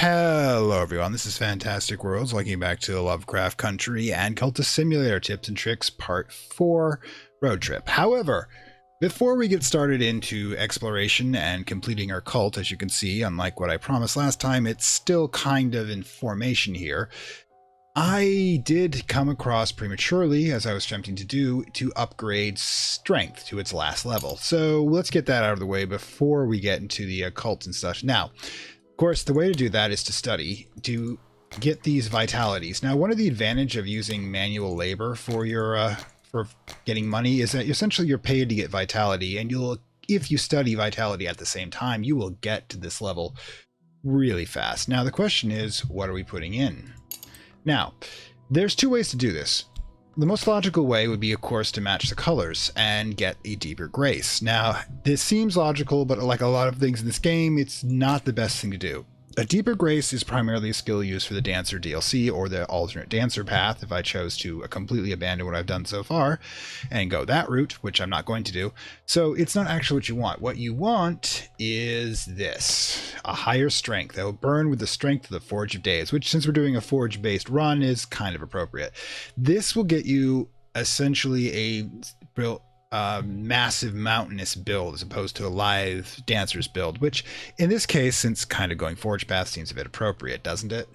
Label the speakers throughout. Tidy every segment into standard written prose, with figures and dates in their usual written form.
Speaker 1: Hello everyone, this is Fantastic Worlds, looking back to Lovecraft Country and Cultist Simulator Tips and Tricks Part 4 Road Trip. However, before we get started into exploration and completing our cult, as you can see, unlike what I promised last time, it's still kind of in formation here. I did come across prematurely, as I was attempting to do, to upgrade strength to its last level. So let's get that out of the way before we get into the occult and such. Now, of course, the way to do that is to study, to get these vitalities. Now, one of the advantage of using manual labor for your for getting money is that essentially you're paid to get vitality, and if you study vitality at the same time, you will get to this level really fast. Now, the question is, what are we putting in? Now, there's two ways to do this. The most logical way would be, of course, to match the colors and get a deeper grace. Now, this seems logical, but like a lot of things in this game, it's not the best thing to do. A deeper grace is primarily a skill used for the Dancer DLC or the alternate Dancer path if I chose to completely abandon what I've done so far and go that route, which I'm not going to do. So it's not actually what you want. What you want is this, a higher strength that will burn with the strength of the Forge of Days, which, since we're doing a Forge-based run, is kind of appropriate. This will get you essentially a massive mountainous build as opposed to a live dancer's build, which in this case, since kind of going forge path, seems a bit appropriate, doesn't it?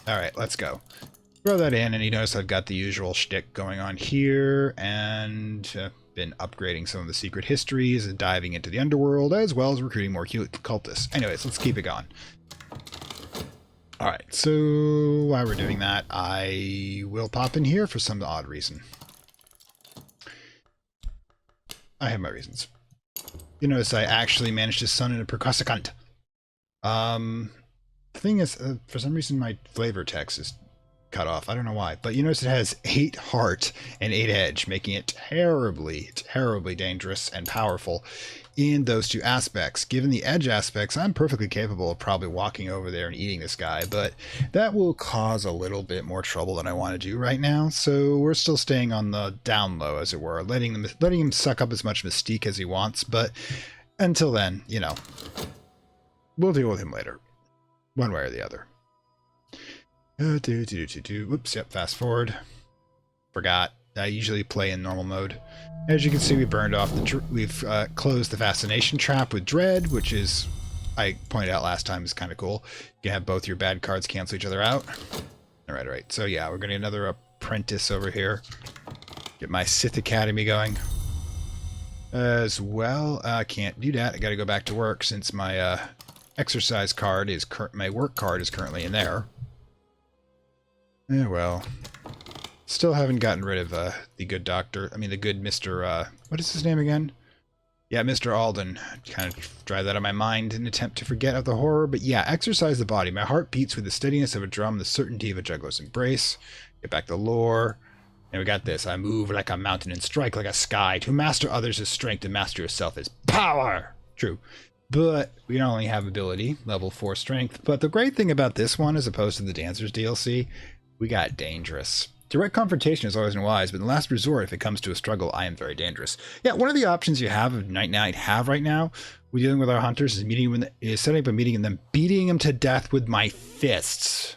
Speaker 1: All right, let's go. Throw that in, and you notice I've got the usual shtick going on here, and been upgrading some of the secret histories and diving into the underworld, as well as recruiting more cultists. Anyways, let's keep it going. All right, so while we're doing that, I will pop in here for some odd reason. I have my reasons. You notice I actually managed to summon a percussicant. The thing is, for some reason my flavor text is cut off. I don't know why. But you notice it has 8 heart and 8 edge, making it terribly, terribly dangerous and powerful in those two aspects. Given the edge aspects, I'm perfectly capable of probably walking over there and eating this guy, but that will cause a little bit more trouble than I want to do right now. So we're still staying on the down low, as it were, letting him suck up as much mystique as he wants. But until then, you know, we'll deal with him later, one way or the other. Whoops, yep, fast forward. Forgot. I usually play in normal mode. As you can see, we burned off we've closed the fascination trap with dread, which is, I pointed out last time, is kind of cool. You can have both your bad cards cancel each other out. All right. So yeah, we're gonna get another apprentice over here. Get my Sith Academy going. As well, I can't do that. I got to go back to work since my exercise card is my work card is currently in there. Yeah, well. Still haven't gotten rid of the good doctor. I mean, the good Mr. What is his name again? Yeah, Mr. Alden. Kind of drive that out of my mind in an attempt to forget of the horror. But yeah, exercise the body. My heart beats with the steadiness of a drum, the certainty of a juggler's embrace. Get back to lore. And we got this. I move like a mountain and strike like a sky. To master others is strength, to master yourself is power. True. But we not only have ability, level 4 strength, but the great thing about this one, as opposed to the Dancer's DLC, we got dangerous. Direct confrontation is always wise, but in the last resort, if it comes to a struggle, I am very dangerous. Yeah, one of the options you have right now, we're dealing with our hunters, is setting up a meeting and then beating them to death with my fists.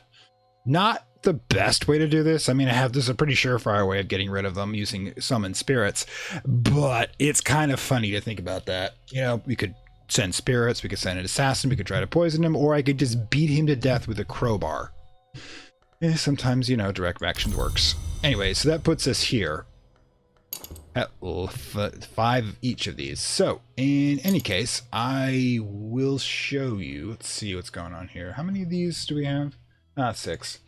Speaker 1: Not the best way to do this. I mean, this is a pretty surefire way of getting rid of them using summon spirits, but it's kind of funny to think about that. You know, we could send spirits, we could send an assassin, we could try to poison him, or I could just beat him to death with a crowbar. Sometimes, you know, direct action works. Anyway, so that puts us here at 5 each of these. So, in any case, I will show you. Let's see what's going on here. How many of these do we have? 6.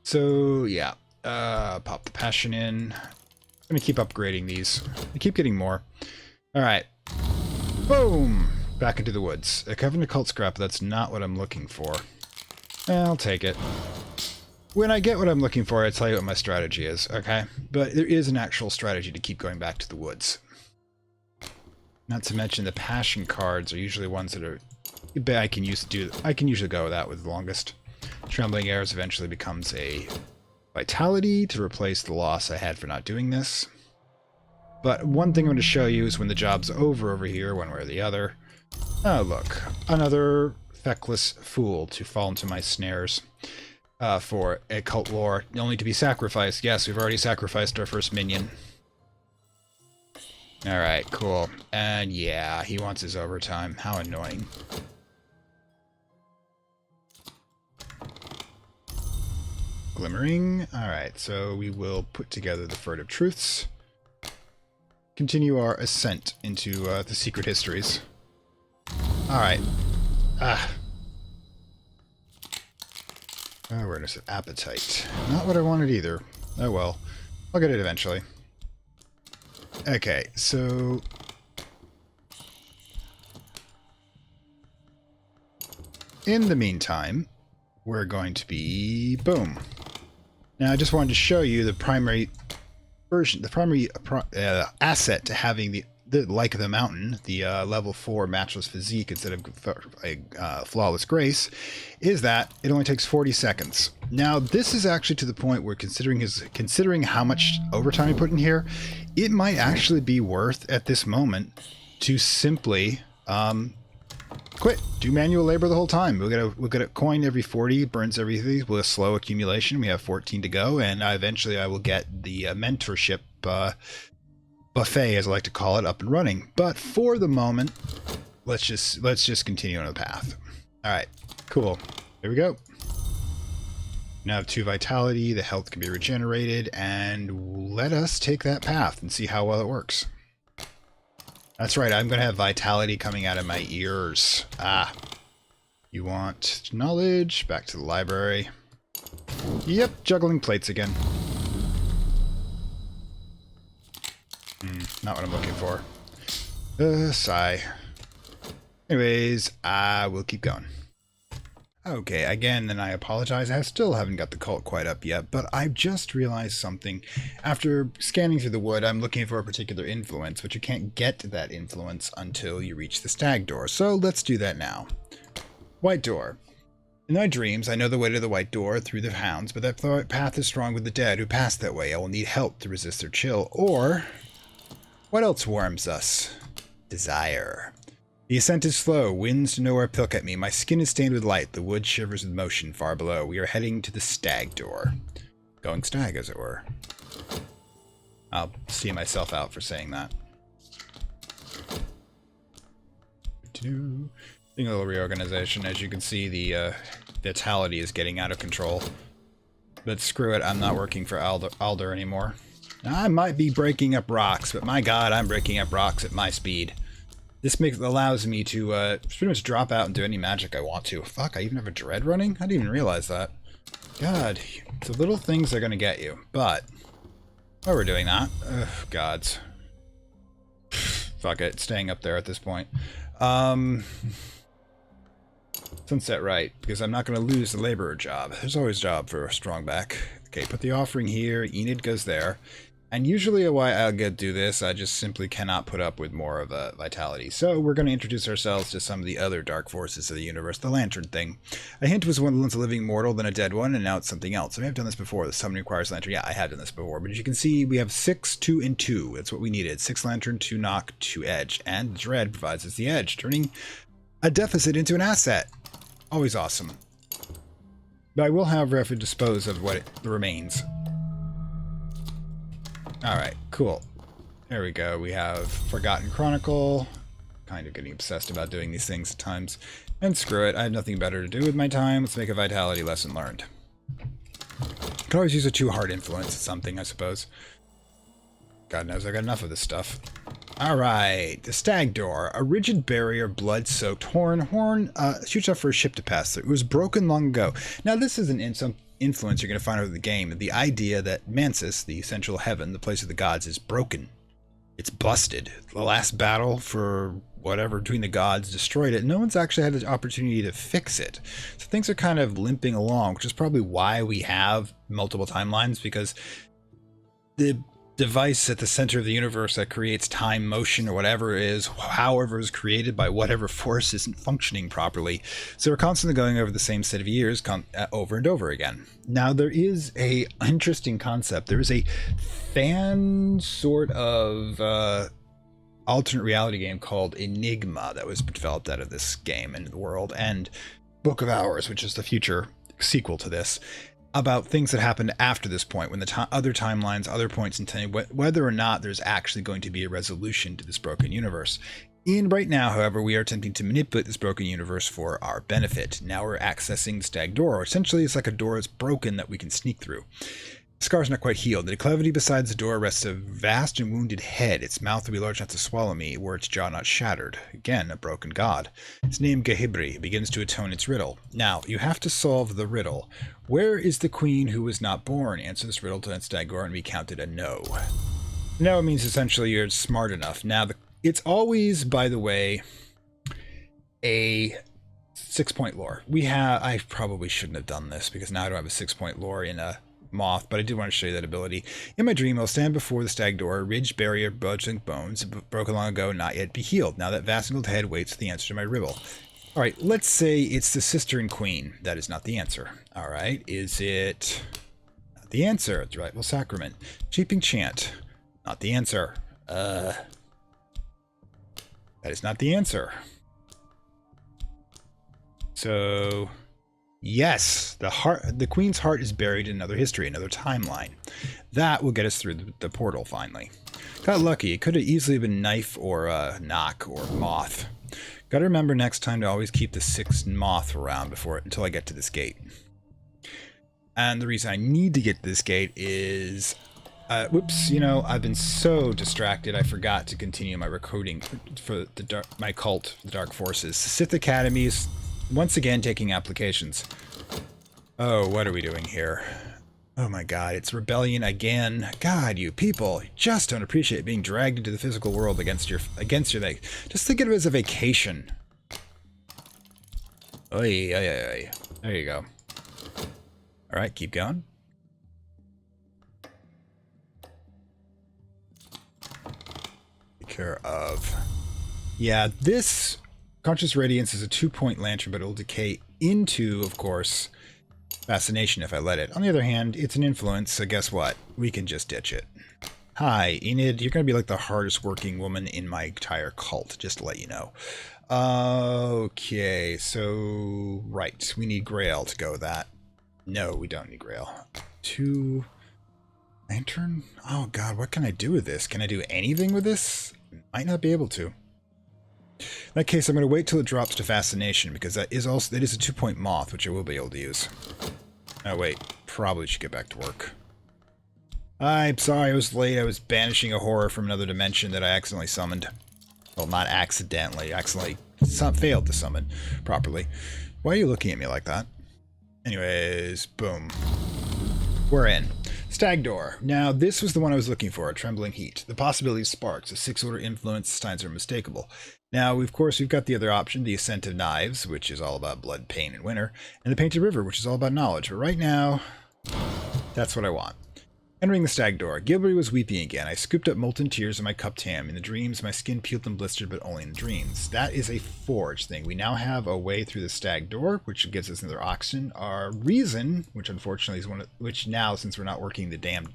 Speaker 1: So, yeah. Pop the passion in. I'm going to keep upgrading these. I keep getting more. All right. Boom! Back into the woods. A covenant occult scrap. That's not what I'm looking for. I'll take it. When I get what I'm looking for, I'll tell you what my strategy is, okay? But there is an actual strategy to keep going back to the woods. Not to mention the passion cards are usually ones that are I can usually go with that with the longest. Trembling Airs eventually becomes a vitality to replace the loss I had for not doing this. But one thing I'm going to show you is when the job's over here, one way or the other. Oh, look. Another feckless fool to fall into my snares for occult lore, only to be sacrificed. Yes, we've already sacrificed our first minion. Alright, cool. And yeah, he wants his overtime. How annoying. Glimmering. Alright, so we will put together the Furtive Truths. Continue our ascent into the secret histories. Alright. Awareness of appetite. Not what I wanted either. Oh well. I'll get it eventually. Okay, so... in the meantime, we're going to be... boom. Now, I just wanted to show you the primary version, the primary asset to having the like of the mountain, the level 4 matchless physique instead of flawless grace, is that it only takes 40 seconds. Now, this is actually to the point where considering how much overtime you put in here, it might actually be worth at this moment to simply quit. Do manual labor the whole time. We'll get a coin every 40, burns everything with a slow accumulation. We have 14 to go, and eventually I will get the mentorship buffet, as I like to call it, up and running. But for the moment, let's just continue on the path. All right, cool. Here we go. Now have 2 vitality. The health can be regenerated, and let us take that path and see how well it works. That's right, I'm going to have vitality coming out of my ears. Ah. You want knowledge? Back to the library. Yep, juggling plates again. Not what I'm looking for. Sigh. Anyways, I will keep going. Okay, again, then I apologize. I still haven't got the cult quite up yet, but I've just realized something. After scanning through the wood, I'm looking for a particular influence, but you can't get that influence until you reach the stag door. So let's do that now. White door. In my dreams, I know the way to the white door through the hounds, but that path is strong with the dead who pass that way. I will need help to resist their chill. Or, what else warms us? Desire. The ascent is slow, winds to nowhere pick at me. My skin is stained with light, the wood shivers with motion far below. We are heading to the stag door. Going stag, as it were. I'll see myself out for saying that. Doing a little reorganization. As you can see, the vitality is getting out of control. But screw it, I'm not working for Alder anymore. Now, I might be breaking up rocks, but my god, I'm breaking up rocks at my speed. This allows me to pretty much drop out and do any magic I want to. Fuck, I even have a dread running? I didn't even realize that. God, the little things are going to get you. But, while we're doing that, gods. Fuck it, staying up there at this point. Sunset right, because I'm not going to lose the laborer job. There's always a job for a strong back. Okay, put the offering here. Enid goes there. And usually why I'll do this, I just simply cannot put up with more of a vitality. So we're going to introduce ourselves to some of the other dark forces of the universe. The lantern thing. A hint was once a living mortal, then a dead one, and now it's something else. I may have done this before. The summoning requires lantern. Yeah, I have done this before. But as you can see, we have 6, 2, and 2. That's what we needed. 6 lantern, 2 knock, 2 edge. And dread provides us the edge, turning a deficit into an asset. Always awesome. But I will have Ref dispose of what remains. Alright, cool. There we go. We have Forgotten Chronicle. Kind of getting obsessed about doing these things at times. And screw it, I have nothing better to do with my time. Let's make a vitality lesson learned. Could always use a 2 hard influence at something, I suppose. God knows I got enough of this stuff. Alright, the stag door. A rigid barrier, blood-soaked horn. Horn, huge enough for a ship to pass through. It was broken long ago. Now this is an influence you're going to find over the game. The idea that Mansis, the central heaven, the place of the gods, is broken. It's busted. The last battle for whatever between the gods destroyed it. No one's actually had the opportunity to fix it. So things are kind of limping along, which is probably why we have multiple timelines, because the device at the center of the universe that creates time, motion, or whatever is, however is created by whatever force, isn't functioning properly. So we're constantly going over the same set of years over and over again. Now there is a interesting concept. There is a fan sort of alternate reality game called Enigma that was developed out of this game and the world, and Book of Hours, which is the future sequel to this, about things that happened after this point, when the other timelines, other points in time, whether or not there's actually going to be a resolution to this broken universe. And right now, however, we are attempting to manipulate this broken universe for our benefit. Now we're accessing the stag door. Essentially, it's like a door that's broken that we can sneak through. The scar's not quite healed. The declivity beside the door rests a vast and wounded head. Its mouth will be large enough to swallow me, were its jaw not shattered. Again, a broken god. Its name, Gehibri, begins to atone its riddle. Now, you have to solve the riddle. Where is the queen who was not born? Answer this riddle to stag door and be counted a no. No means essentially you're smart enough. Now, it's always, by the way, a 6-point lore. I probably shouldn't have done this because now I don't have a 6-point lore in a moth, but I did want to show you that ability. In my dream, I'll stand before the stag door, a ridged barrier, bulging bones, broken long ago, not yet be healed. Now that vast angled head waits for the answer to my riddle. All right, let's say it's the sister and queen. That is not the answer. All right, is it not the answer? It's right. Well, sacrament. Cheaping chant. Not the answer. That is not the answer. So yes, the queen's heart is buried in another history, another timeline. That will get us through the portal finally. Got lucky. It could have easily been knife or knock or moth. Got to remember next time to always keep the 6th moth around until I get to this gate. And the reason I need to get to this gate is, whoops, I've been so distracted I forgot to continue my recruiting for my cult, the Dark Forces. Sith Academies, once again taking applications. Oh, what are we doing here? Oh my god, it's rebellion again. God, you people just don't appreciate being dragged into the physical world against your leg. Just think of it as a vacation. Oy, oy, oy, oy. There you go. Alright, keep going. Take care of. Yeah, this Conscious Radiance is a 2-point lantern, but it will decay into, of course, Fascination if I let it. On the other hand, it's an influence, so guess what? We can just ditch it. Hi, Enid. You're going to be like the hardest working woman in my entire cult, just to let you know. Okay, so, right. We need Grail to go with that. No, we don't need Grail. 2 lantern? Oh god, what can I do with this? Can I do anything with this? Might not be able to. In that case, I'm going to wait till it drops to Fascination, because that is a 2-point moth, which I will be able to use. Oh wait, probably should get back to work. I'm sorry I was late. I was banishing a horror from another dimension that I accidentally summoned. Well, not accidentally. Accidentally failed to summon properly. Why are you looking at me like that? Anyways, boom. We're in. Stag Door. Now, this was the one I was looking for, a Trembling Heat. The possibility sparks, a 6-order influence, signs are unmistakable. Now, of course, we've got the other option, the Ascent of Knives, which is all about blood, pain, and winter, and the Painted River, which is all about knowledge. But right now, that's what I want. Entering the Stag Door, Gilbury was weeping again. I scooped up molten tears in my cupped ham. In the dreams, my skin peeled and blistered, but only in the dreams. That is a forge thing. We now have a way through the Stag Door, which gives us another oxygen. Our reason, which unfortunately is which now, since we're not working the damn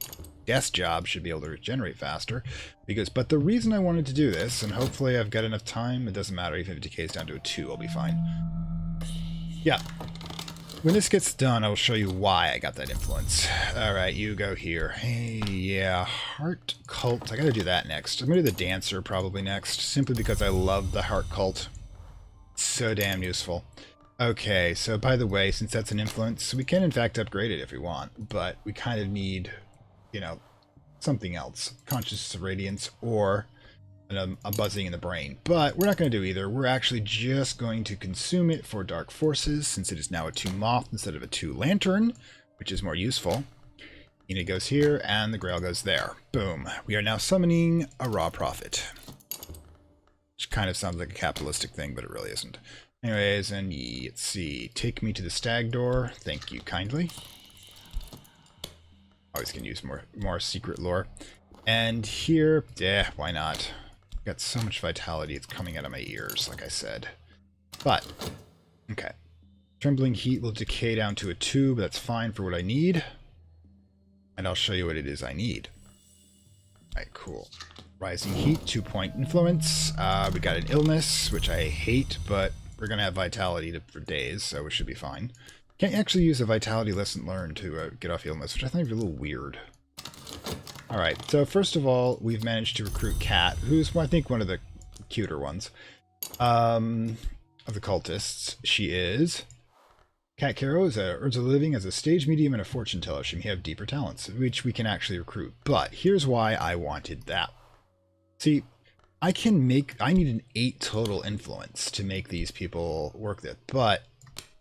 Speaker 1: desk job, should be able to regenerate faster. But the reason I wanted to do this, and hopefully I've got enough time, it doesn't matter, even if it decays down to a 2, I'll be fine. Yeah. When this gets done, I will show you why I got that influence. Alright, you go here. Hey, yeah, Heart Cult. I gotta do that next. I'm gonna do the Dancer probably next, simply because I love the Heart Cult. It's so damn useful. Okay, so by the way, since that's an influence, we can in fact upgrade it if we want, but we kind of need, something else. Conscious Radiance or a buzzing in the brain. But we're not going to do either. We're actually just going to consume it for Dark Forces, since it is now a 2 moth instead of a 2 lantern, which is more useful. Enid goes here, and the Grail goes there. Boom. We are now summoning a Raw Prophet. Which kind of sounds like a capitalistic thing, but it really isn't. Anyways, and let's see. Take me to the Stag Door. Thank you kindly. Always can use more secret lore. And here, why not? Got so much vitality, it's coming out of my ears, like I said. But, okay. Trembling Heat will decay down to a 2, but that's fine for what I need. And I'll show you what it is I need. Alright, cool. Rising heat, 2-point influence. We got an illness, which I hate, but we're going to have vitality for days, so we should be fine. Can't actually use a vitality lesson learned to get off illness, which I think is a little weird. Alright, so first of all, we've managed to recruit Kat, who's, I think, one of the cuter ones of the cultists. She is... Kat Caro earns a living as a stage medium and a fortune teller. She may have deeper talents, which we can actually recruit. But here's why I wanted that. See, I need an 8 total influence to make these people work this, but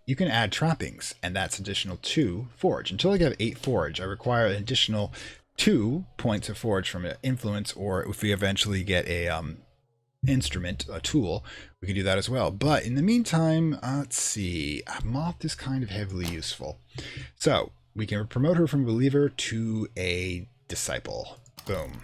Speaker 1: you can add trappings, and that's additional 2 forge. Until I get 8 forge, I require an additional 2 points of forge from an influence, or if we eventually get a instrument, a tool, we can do that as well. But in the meantime, let's see, moth is kind of heavily useful. So we can promote her from believer to a disciple. Boom.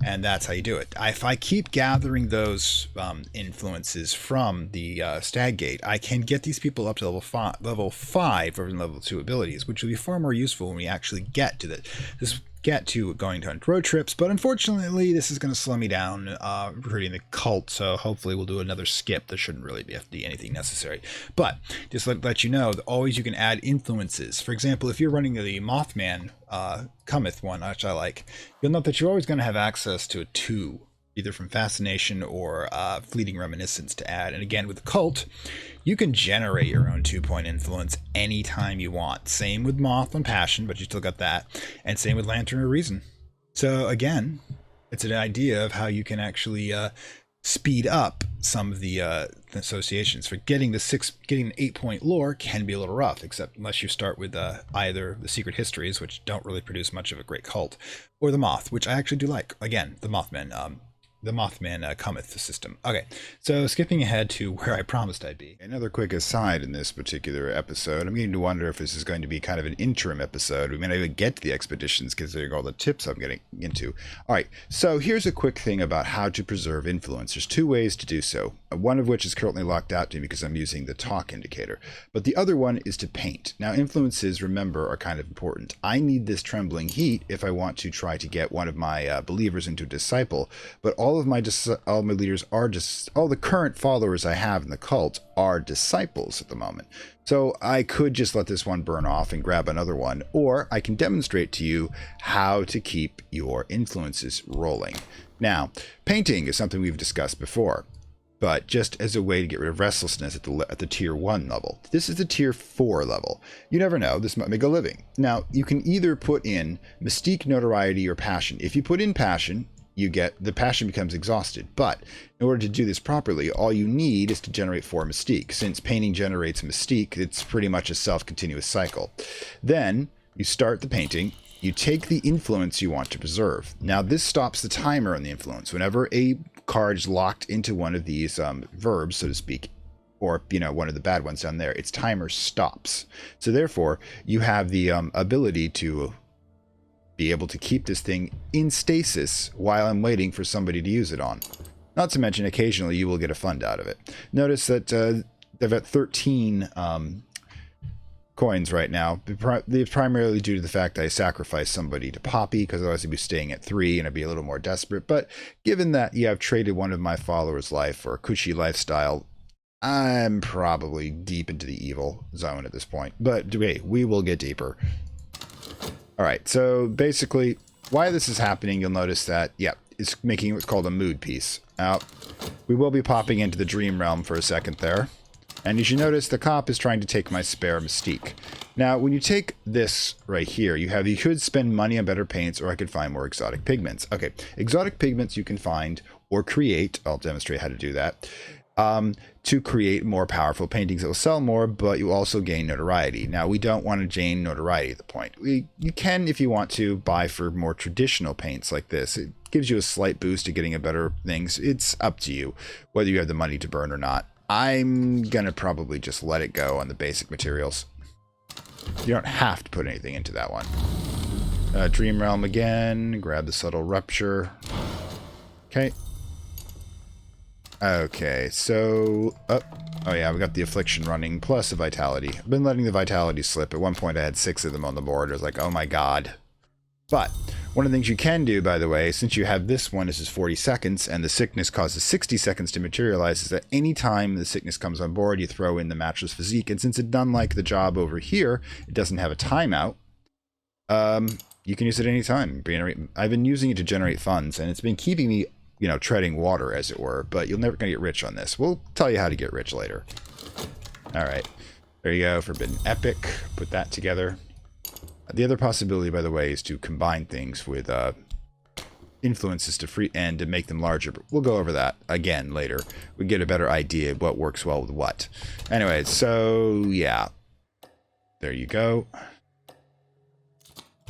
Speaker 1: And that's how you do it. If I keep gathering those influences from the stag gate, I can get these people up to level 5 or level 2 abilities, which will be far more useful when we actually get to going on road trips. But unfortunately, this is going to slow me down recruiting the cult, so hopefully we'll do another skip. There shouldn't really be anything necessary. But just let you know that always you can add influences. For example, if you're running the Mothman Cometh one, which I like, you'll note that you're always going to have access to a 2, either from Fascination or Fleeting Reminiscence to add. And again, with the cult, you can generate your own 2-point influence anytime you want. Same with Moth and Passion, but you still got that. And same with Lantern or Reason. So again, it's an idea of how you can actually speed up some of the associations. For getting an 8-point lore can be a little rough, except unless you start with either the Secret Histories, which don't really produce much of a great cult, or the Moth, which I actually do like. Again, the Mothman Cometh system. Okay, so skipping ahead to where I promised I'd be. Another quick aside in this particular episode, I'm beginning to wonder if this is going to be kind of an interim episode. We may not even get to the expeditions considering all the tips I'm getting into. Alright, so here's a quick thing about how to preserve influence. There's 2 ways to do so, one of which is currently locked out to me because I'm using the talk indicator. But the other one is to paint. Now, influences, remember, are kind of important. I need this trembling heat if I want to try to get one of my believers into a disciple, but all my leaders are just all the current followers I have in the cult are disciples at the moment. So I could just let this one burn off and grab another one, or I can demonstrate to you how to keep your influences rolling. Now, painting is something we've discussed before, but just as a way to get rid of restlessness at the tier 1 level. This is the tier 4 level. You never know, this might make a living. Now, you can either put in mystique, notoriety, or passion. If you put in passion, the passion becomes exhausted, but in order to do this properly, all you need is to generate 4 mystique. Since painting generates mystique, it's pretty much a self-continuous cycle. Then you start the painting, you take the influence you want to preserve. Now this stops the timer on the influence. Whenever a card is locked into one of these verbs, so to speak, or one of the bad ones down there, its timer stops. So therefore, you have the ability to be able to keep this thing in stasis while I'm waiting for somebody to use it on. Not to mention, occasionally you will get a fund out of it. Notice that they've got 13 coins right now. They're primarily due to the fact that I sacrificed somebody to Poppy, because otherwise I'd be staying at 3 and I'd be a little more desperate. But given that I've traded one of my followers' life for a cushy lifestyle, I'm probably deep into the evil zone at this point. But wait, we will get deeper. Alright, so basically, why this is happening, you'll notice that, it's making what's called a mood piece. Now, we will be popping into the dream realm for a second there. And as you notice, the cop is trying to take my spare mystique. Now, when you take this right here, you could spend money on better paints, or I could find more exotic pigments. Okay, exotic pigments you can find or create. I'll demonstrate how to do that. To create more powerful paintings that will sell more, but you also gain notoriety. Now, we don't want to gain notoriety at the point. You can, if you want to, buy for more traditional paints like this. It gives you a slight boost to getting a better things. It's up to you whether you have the money to burn or not. I'm gonna probably just let it go on the basic materials. You don't have to put anything into that one. Dream Realm again. Grab the Subtle Rupture. Okay. Okay, so... Oh yeah, we got the Affliction running, plus the Vitality. I've been letting the Vitality slip. At one point I had 6 of them on the board. I was like, oh my god. But One of the things you can do, by the way, since you have this one, this is 40 seconds, and the sickness causes 60 seconds to materialize, is that any time the sickness comes on board, you throw in the matchless physique. And since it done like the job over here, it doesn't have a timeout. You can use it any time. I've been using it to generate funds, and it's been keeping me, you know, treading water, as it were. But you're never going to get rich on this. We'll tell you how to get rich later. All right. There you go. Forbidden Epic. Put that together. The other possibility, by the way, is to combine things with influences to free and to make them larger. But we'll go over that again later. We get a better idea of what works well with what. Anyway, so yeah. There you go.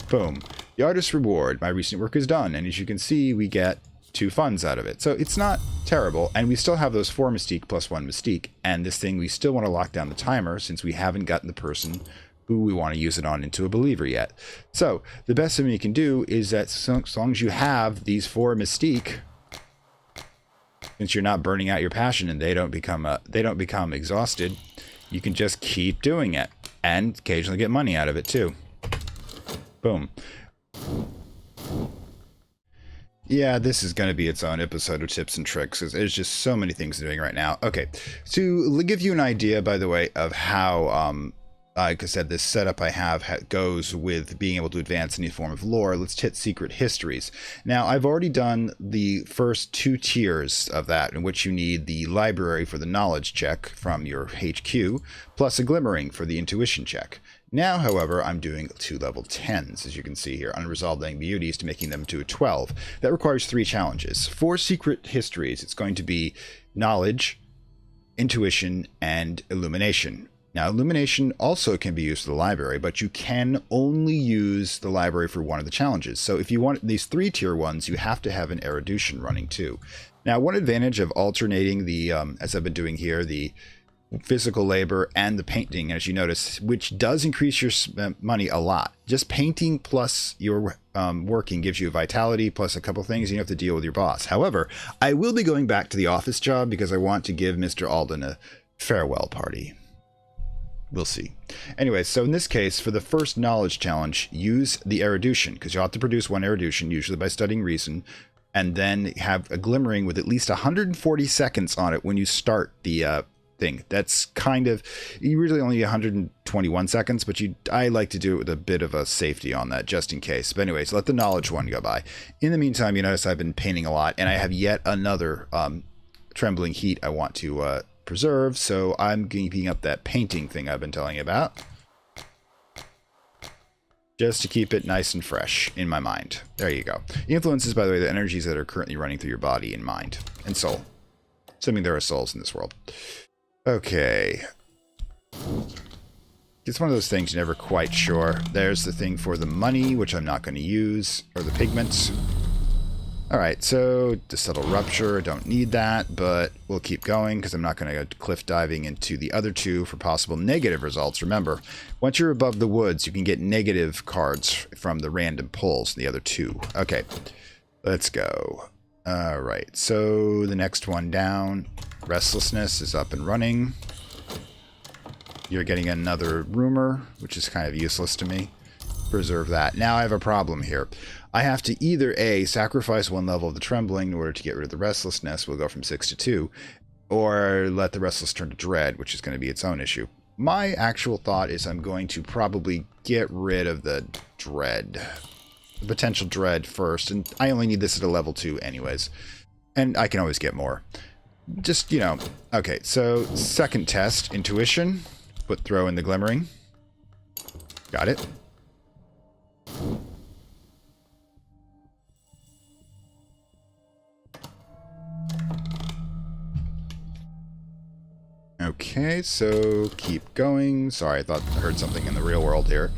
Speaker 1: Boom. The artist's reward. My recent work is done, and as you can see, we get 2 funds out of it. So it's not terrible, and we still have those 4 mystique plus 1 mystique, and this thing we still want to lock down the timer since we haven't gotten the person who we want to use it on into a believer yet. So the best thing you can do is that as long as you have these 4 mystique, since you're not burning out your passion and they don't become exhausted, you can just keep doing it and occasionally get money out of it too. Boom. Yeah, this is going to be its own episode of tips and tricks because there's just so many things I'm doing right now. Okay, to give you an idea, by the way, of how, like I said, this setup I have goes with being able to advance any form of lore, let's hit secret histories. Now, I've already done the first 2 tiers of that, in which you need the library for the knowledge check from your HQ, plus a glimmering for the intuition check. Now, however, I'm doing 2 level 10s, as you can see here, unresolved ambiguities to making them to a 12. That requires 3 challenges. For secret histories, it's going to be knowledge, intuition, and illumination. Now, illumination also can be used for the library, but you can only use the library for one of the challenges. So if you want these 3 tier ones, you have to have an erudition running too. Now, one advantage of alternating the, as I've been doing here, the physical labor and the painting, as you notice, which does increase your money a lot. Just painting plus your working gives you vitality plus a couple things. You don't have to deal with your boss. However, I will be going back to the office job because I want to give Mr. Alden a farewell party. We'll see. Anyway, so in this case, for the first knowledge challenge, use the erudition, because you'll have to produce 1 erudition, usually by studying reason, and then have a glimmering with at least 140 seconds on it when you start the thing. That's kind of, you really only 121 seconds, but I like to do it with a bit of a safety on that just in case. But anyways, let the knowledge one go by. In the meantime, you notice I've been painting a lot, and I have yet another trembling heat I want to preserve, so I'm keeping up that painting thing I've been telling you about, just to keep it nice and fresh in my mind. There you go. Influences, by the way, the energies that are currently running through your body and mind and soul, assuming there are souls in this world. Okay. It's one of those things you're never quite sure. There's the thing for the money, which I'm not going to use, or the pigments. Alright, so the subtle rupture, don't need that, but we'll keep going because I'm not going to go cliff diving into the other 2 for possible negative results. Remember, once you're above the woods, you can get negative cards from the random pulls, the other 2. Okay, let's go. Alright, so the next one down, restlessness is up and running. You're getting another rumor, which is kind of useless to me. Preserve that. Now I have a problem here. I have to either A, sacrifice 1 level of the trembling in order to get rid of the restlessness, we'll go from 6 to 2, or let the restless turn to dread, which is going to be its own issue. My actual thought is I'm going to probably get rid of the dread, the potential dread first, and I only need this at a level 2 anyways, and I can always get more. Just, you know, okay, so second test, intuition, throw in the glimmering. Got it. Okay, so keep going. Sorry, I thought I heard something in the real world here.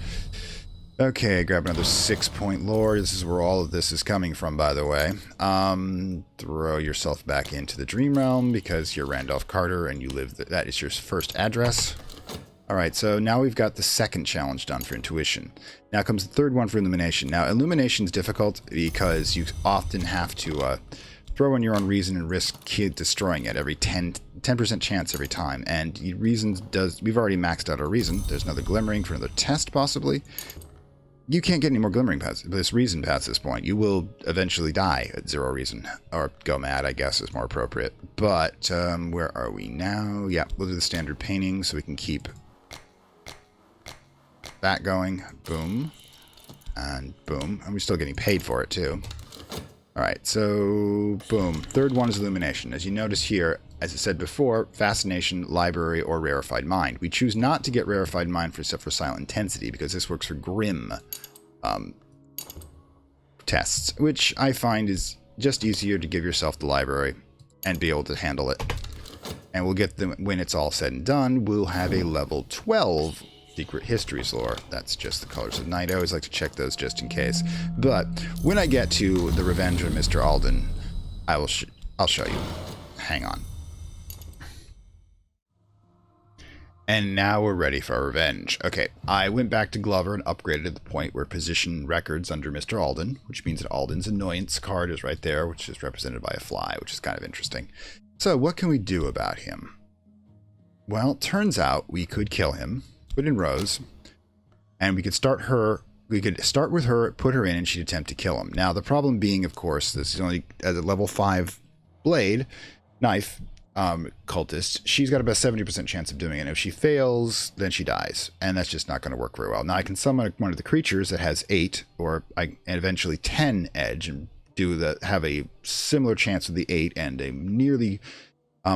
Speaker 1: Okay, grab another 6-point lore. This is where all of this is coming from, by the way. Throw yourself back into the dream realm because you're Randolph Carter and you live, that is your first address. Alright, so now we've got the second challenge done for intuition. Now comes the third one for illumination. Now, illumination is difficult because you often have to throw in your own reason and risk destroying it every 10% chance every time. And reason does, we've already maxed out our reason. There's another glimmering for another test, possibly.
Speaker 2: You can't get any more glimmering past this reason past this point. You will eventually die at 0 reason. Or go mad, I guess, is more appropriate. But, where are we now? Yeah, we'll do the standard painting so we can keep that going. Boom. And boom. And we're still getting paid for it, too. Alright, so boom. Third one is illumination. As you notice here, as I said before, fascination, library, or rarefied mind. We choose not to get rarefied mind except for silent intensity because this works for grim tests, which I find is just easier to give yourself the library and be able to handle it. And we'll get them when it's all said and done. We'll have a level 12 secret histories lore. That's just the colors of night. I always like to check those just in case. But when I get to the revenge of Mr. Alden, I'll show you. Hang on. And now we're ready for our revenge. Okay, I went back to Glover and upgraded to the point where position records under Mr. Alden, which means that Alden's annoyance card is right there, which is represented by a fly, which is kind of interesting. So what can we do about him? Well, turns out we could kill him, put in Rose, and we could start with her, put her in, and she'd attempt to kill him. Now, the problem being, of course, this is only as a level 5 blade, knife, cultist, she's got about 70% chance of doing it. If she fails, then she dies, and that's just not going to work very well. Now, I can summon one of the creatures that has 8, and eventually 10 edge, and have a similar chance with the 8 and a nearly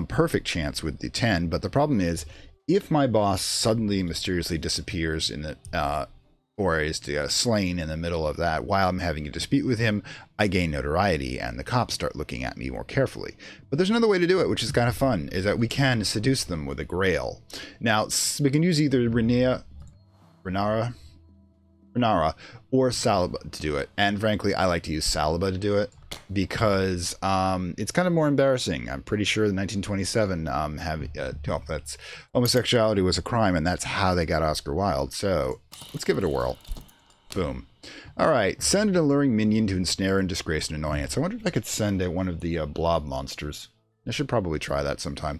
Speaker 2: perfect chance with the 10. But the problem is, if my boss suddenly mysteriously disappears in the or is slain in the middle of that while I'm having a dispute with him, I gain notoriety and the cops start looking at me more carefully. But there's another way to do it, which is kind of fun, is that we can seduce them with a grail. Now, we can use either Renara or Saliba to do it. And frankly, I like to use Saliba to do it because it's kind of more embarrassing. I'm pretty sure in 1927, that's homosexuality was a crime, and that's how they got Oscar Wilde. So let's give it a whirl. Boom. All right, send an alluring minion to ensnare and disgrace an annoyance. I wonder if I could send one of the blob monsters. I should probably try that sometime.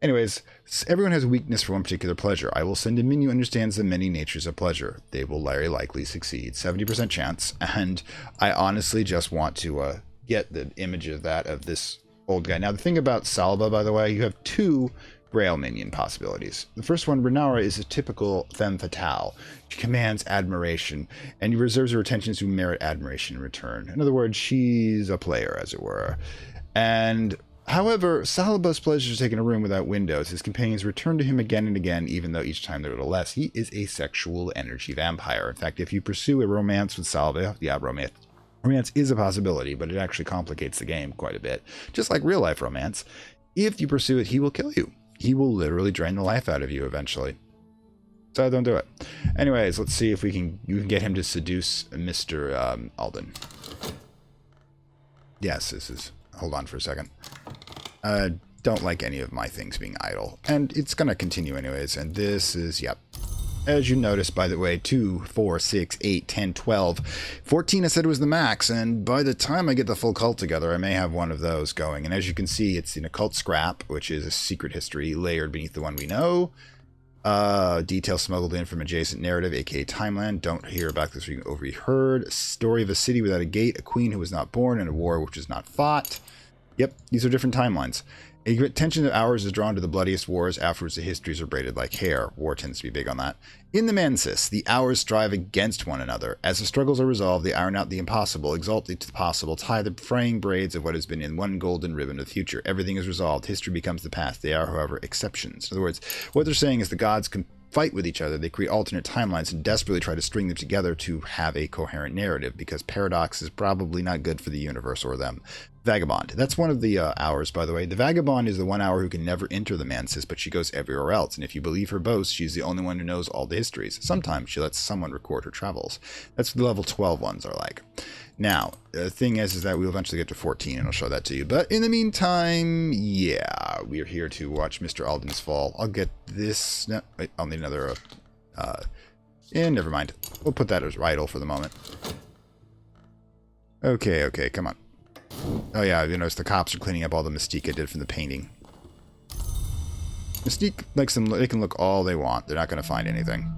Speaker 2: Anyways, everyone has a weakness for one particular pleasure. I will send a minion who understands the many natures of pleasure. They will very likely succeed. 70% chance. And I honestly just want to get the image of this old guy. Now, the thing about Salva, by the way, you have 2 Grail minion possibilities. The first one, Renara, is a typical femme fatale. She commands admiration, and reserves her attentions who merit admiration in return. In other words, she's a player, as it were. And however, Saliba's pleasure is taking a room without windows. His companions return to him again and again, even though each time they're a little less. He is a sexual energy vampire. In fact, if you pursue a romance with Saliba, romance is a possibility, but it actually complicates the game quite a bit. Just like real life romance, if you pursue it, he will kill you. He will literally drain the life out of you eventually. So don't do it. Anyways, let's see if you can get him to seduce Mr. Alden. Yes, this is... Hold on for a second. Don't like any of my things being idle. And it's going to continue anyways. And this is, yep. As you notice, by the way, 2, 4, 6, 8, 10, 12. 14 I said was the max. And by the time I get the full cult together, I may have one of those going. And as you can see, it's an occult scrap, which is a secret history layered beneath the one we know. Details smuggled in from adjacent narrative, aka timeline. Don't hear about this being overheard. Story of a city without a gate, a queen who was not born, and a war which was not fought. Yep, these are different timelines. Attention to hours is drawn to the bloodiest wars. Afterwards, the histories are braided like hair. War tends to be big on that. In the Mansis, the hours strive against one another. As the struggles are resolved, they iron out the impossible, exalt it to the possible, tie the fraying braids of what has been in one golden ribbon of the future. Everything is resolved. History becomes the past. They are, however, exceptions. In other words, what they're saying is the gods can fight with each other. They create alternate timelines and desperately try to string them together to have a coherent narrative, because paradox is probably not good for the universe or them. Vagabond. That's one of the hours, by the way. The Vagabond is the 1 hour who can never enter the Mansis, but she goes everywhere else. And if you believe her boast, she's the only one who knows all the histories. Sometimes she lets someone record her travels. That's what the level 12 ones are like. Now, the thing is that we'll eventually get to 14, and I'll show that to you. But in the meantime, yeah, we are here to watch Mr. Alden's fall. I'll get this. No, wait, I'll need another. Never mind. We'll put that as idle for the moment. Okay, come on. Oh yeah, you notice the cops are cleaning up all the mystique I did from the painting. Mystique likes them. They can look all they want. They're not going to find anything.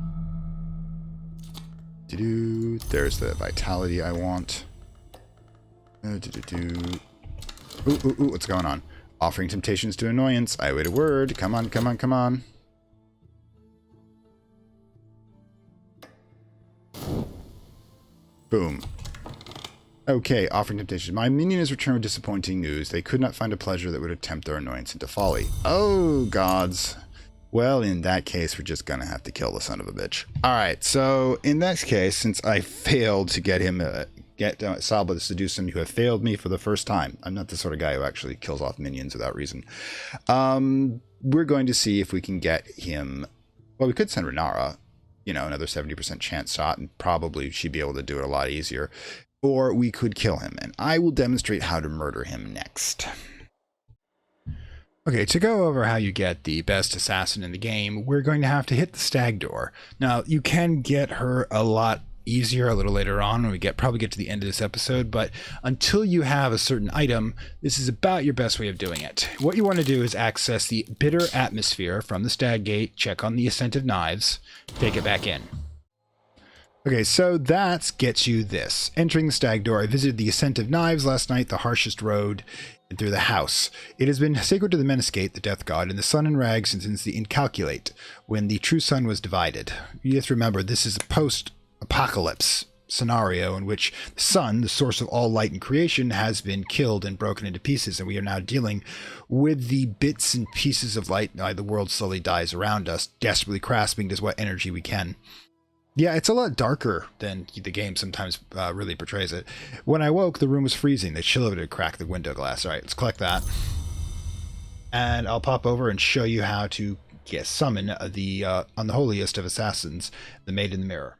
Speaker 2: There's the vitality I want. Ooh, what's going on? Offering temptations to annoyance. I await a word. Come on, come on, come on. Boom. Okay, offering temptation. My minion is returned with disappointing news. They could not find a pleasure that would tempt their annoyance into folly. Oh, gods. Well, in that case, we're just gonna have to kill the son of a bitch. Alright, so in that case, since I failed to get him, Saba to seduce him, you have failed me for the first time. I'm not the sort of guy who actually kills off minions without reason. We're going to see if we can get him... Well, we could send Renara, you know, another 70% chance shot, and probably she'd be able to do it a lot easier. Or we could kill him, and I will demonstrate how to murder him next. Okay, to go over how you get the best assassin in the game, we're going to have to hit the stag door. Now, you can get her a lot easier a little later on when we probably get to the end of this episode, but until you have a certain item, this is about your best way of doing it. What you want to do is access the bitter atmosphere from the stag gate, check on the ascent of knives, take it back in. Okay, so that gets you this. Entering the stag door, I visited the Ascent of Knives last night, the harshest road through the house. It has been sacred to the Menascate, the death god, and the sun in rags since the Incalculate, when the true sun was divided. You have to remember, this is a post-apocalypse scenario in which the sun, the source of all light and creation, has been killed and broken into pieces, and we are now dealing with the bits and pieces of light. The world slowly dies around us, desperately grasping as what energy we can. Yeah, it's a lot darker than the game sometimes really portrays it. When I woke, the room was freezing. The chill of it had cracked the window glass. All right, let's collect that. And I'll pop over and show you how to summon the unholiest of assassins, the Maid in the Mirror.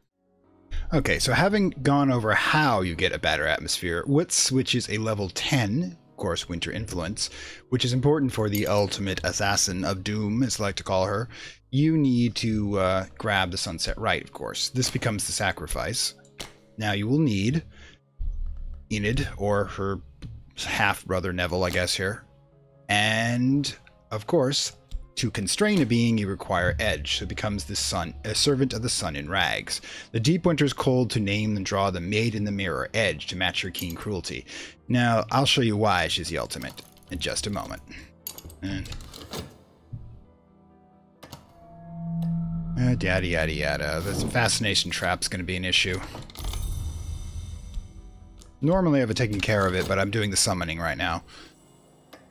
Speaker 2: Okay, so having gone over how you get a better atmosphere, what switches a level 10, of course, Winter Influence, which is important for the ultimate assassin of doom, as I like to call her, you need to grab the Sunset Rite, of course. This becomes the sacrifice. Now you will need Enid, or her half-brother Neville, I guess here. And, of course, to constrain a being, you require Edge, so it becomes the sun, a servant of the sun in rags. The deep winter's cold to name and draw the Maid in the Mirror, Edge, to match her keen cruelty. Now, I'll show you why she's the ultimate in just a moment. And yada yada yada. The fascination trap's going to be an issue. Normally I've taken care of it, but I'm doing the summoning right now.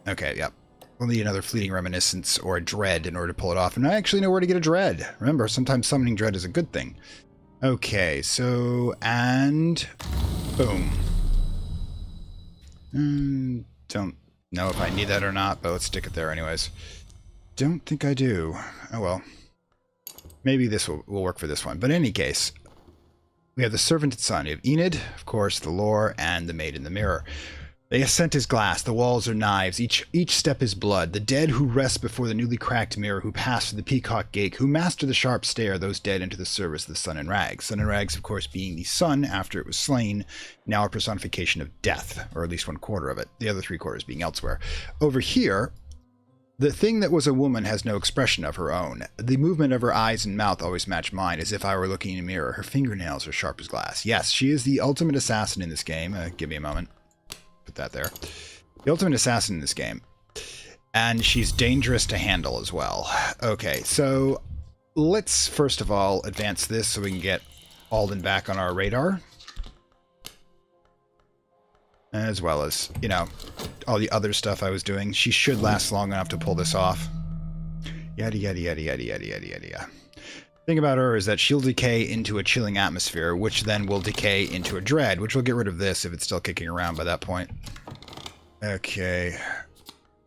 Speaker 2: Okay, yep. We'll need another fleeting reminiscence or a dread in order to pull it off. And I actually know where to get a dread. Remember, sometimes summoning dread is a good thing. Okay, so, and boom. Don't know if I need that or not, but let's stick it there anyways. Don't think I do. Oh well. Maybe this will work for this one. But in any case, we have the Servant of Sun. You have Enid, of course, the Lore, and the Maid in the Mirror. The ascent is glass, the walls are knives, each step is blood. The dead who rest before the newly cracked mirror, who pass through the peacock gate, who master the sharp stare, those dead into the service of the sun in rags. Sun in rags, of course, being the sun after it was slain, now a personification of death, or at least 1/4 of it, the other 3/4 being elsewhere. Over here, the thing that was a woman has no expression of her own. The movement of her eyes and mouth always match mine, as if I were looking in a mirror. Her fingernails are sharp as glass. Yes, she is the ultimate assassin in this game. Give me a moment. Put that there. The ultimate assassin in this game. And she's dangerous to handle as well. Okay, so let's first of all advance this so we can get Alden back on our radar. As well as, you know, all the other stuff I was doing. She should last long enough to pull this off. Yada yada yada yada yada yada yada. Thing about her is that she'll decay into a chilling atmosphere, which then will decay into a dread, which will get rid of this if it's still kicking around by that point. Okay.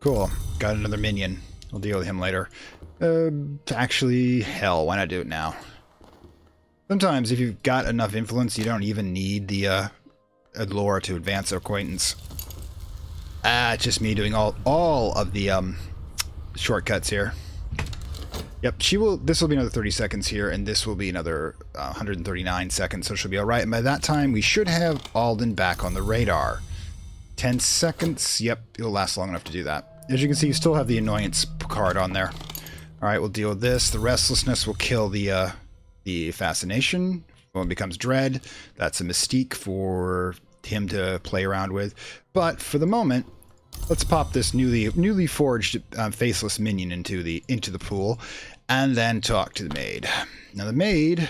Speaker 2: Cool. Got another minion. We'll deal with him later. Actually, hell, why not do it now? Sometimes, if you've got enough influence, you don't even need the lore to advance acquaintance. It's just me doing all of the shortcuts here. Yep, this will be another 30 seconds here, and this will be another 139 seconds, so she'll be alright. And by that time, we should have Alden back on the radar. 10 seconds, yep, it'll last long enough to do that. As you can see, you still have the annoyance card on there. Alright, we'll deal with this. The restlessness will kill the fascination, When it becomes dread, that's a mystique for him to play around with. But for the moment, let's pop this newly forged faceless minion into the pool, and then talk to the maid. Now the maid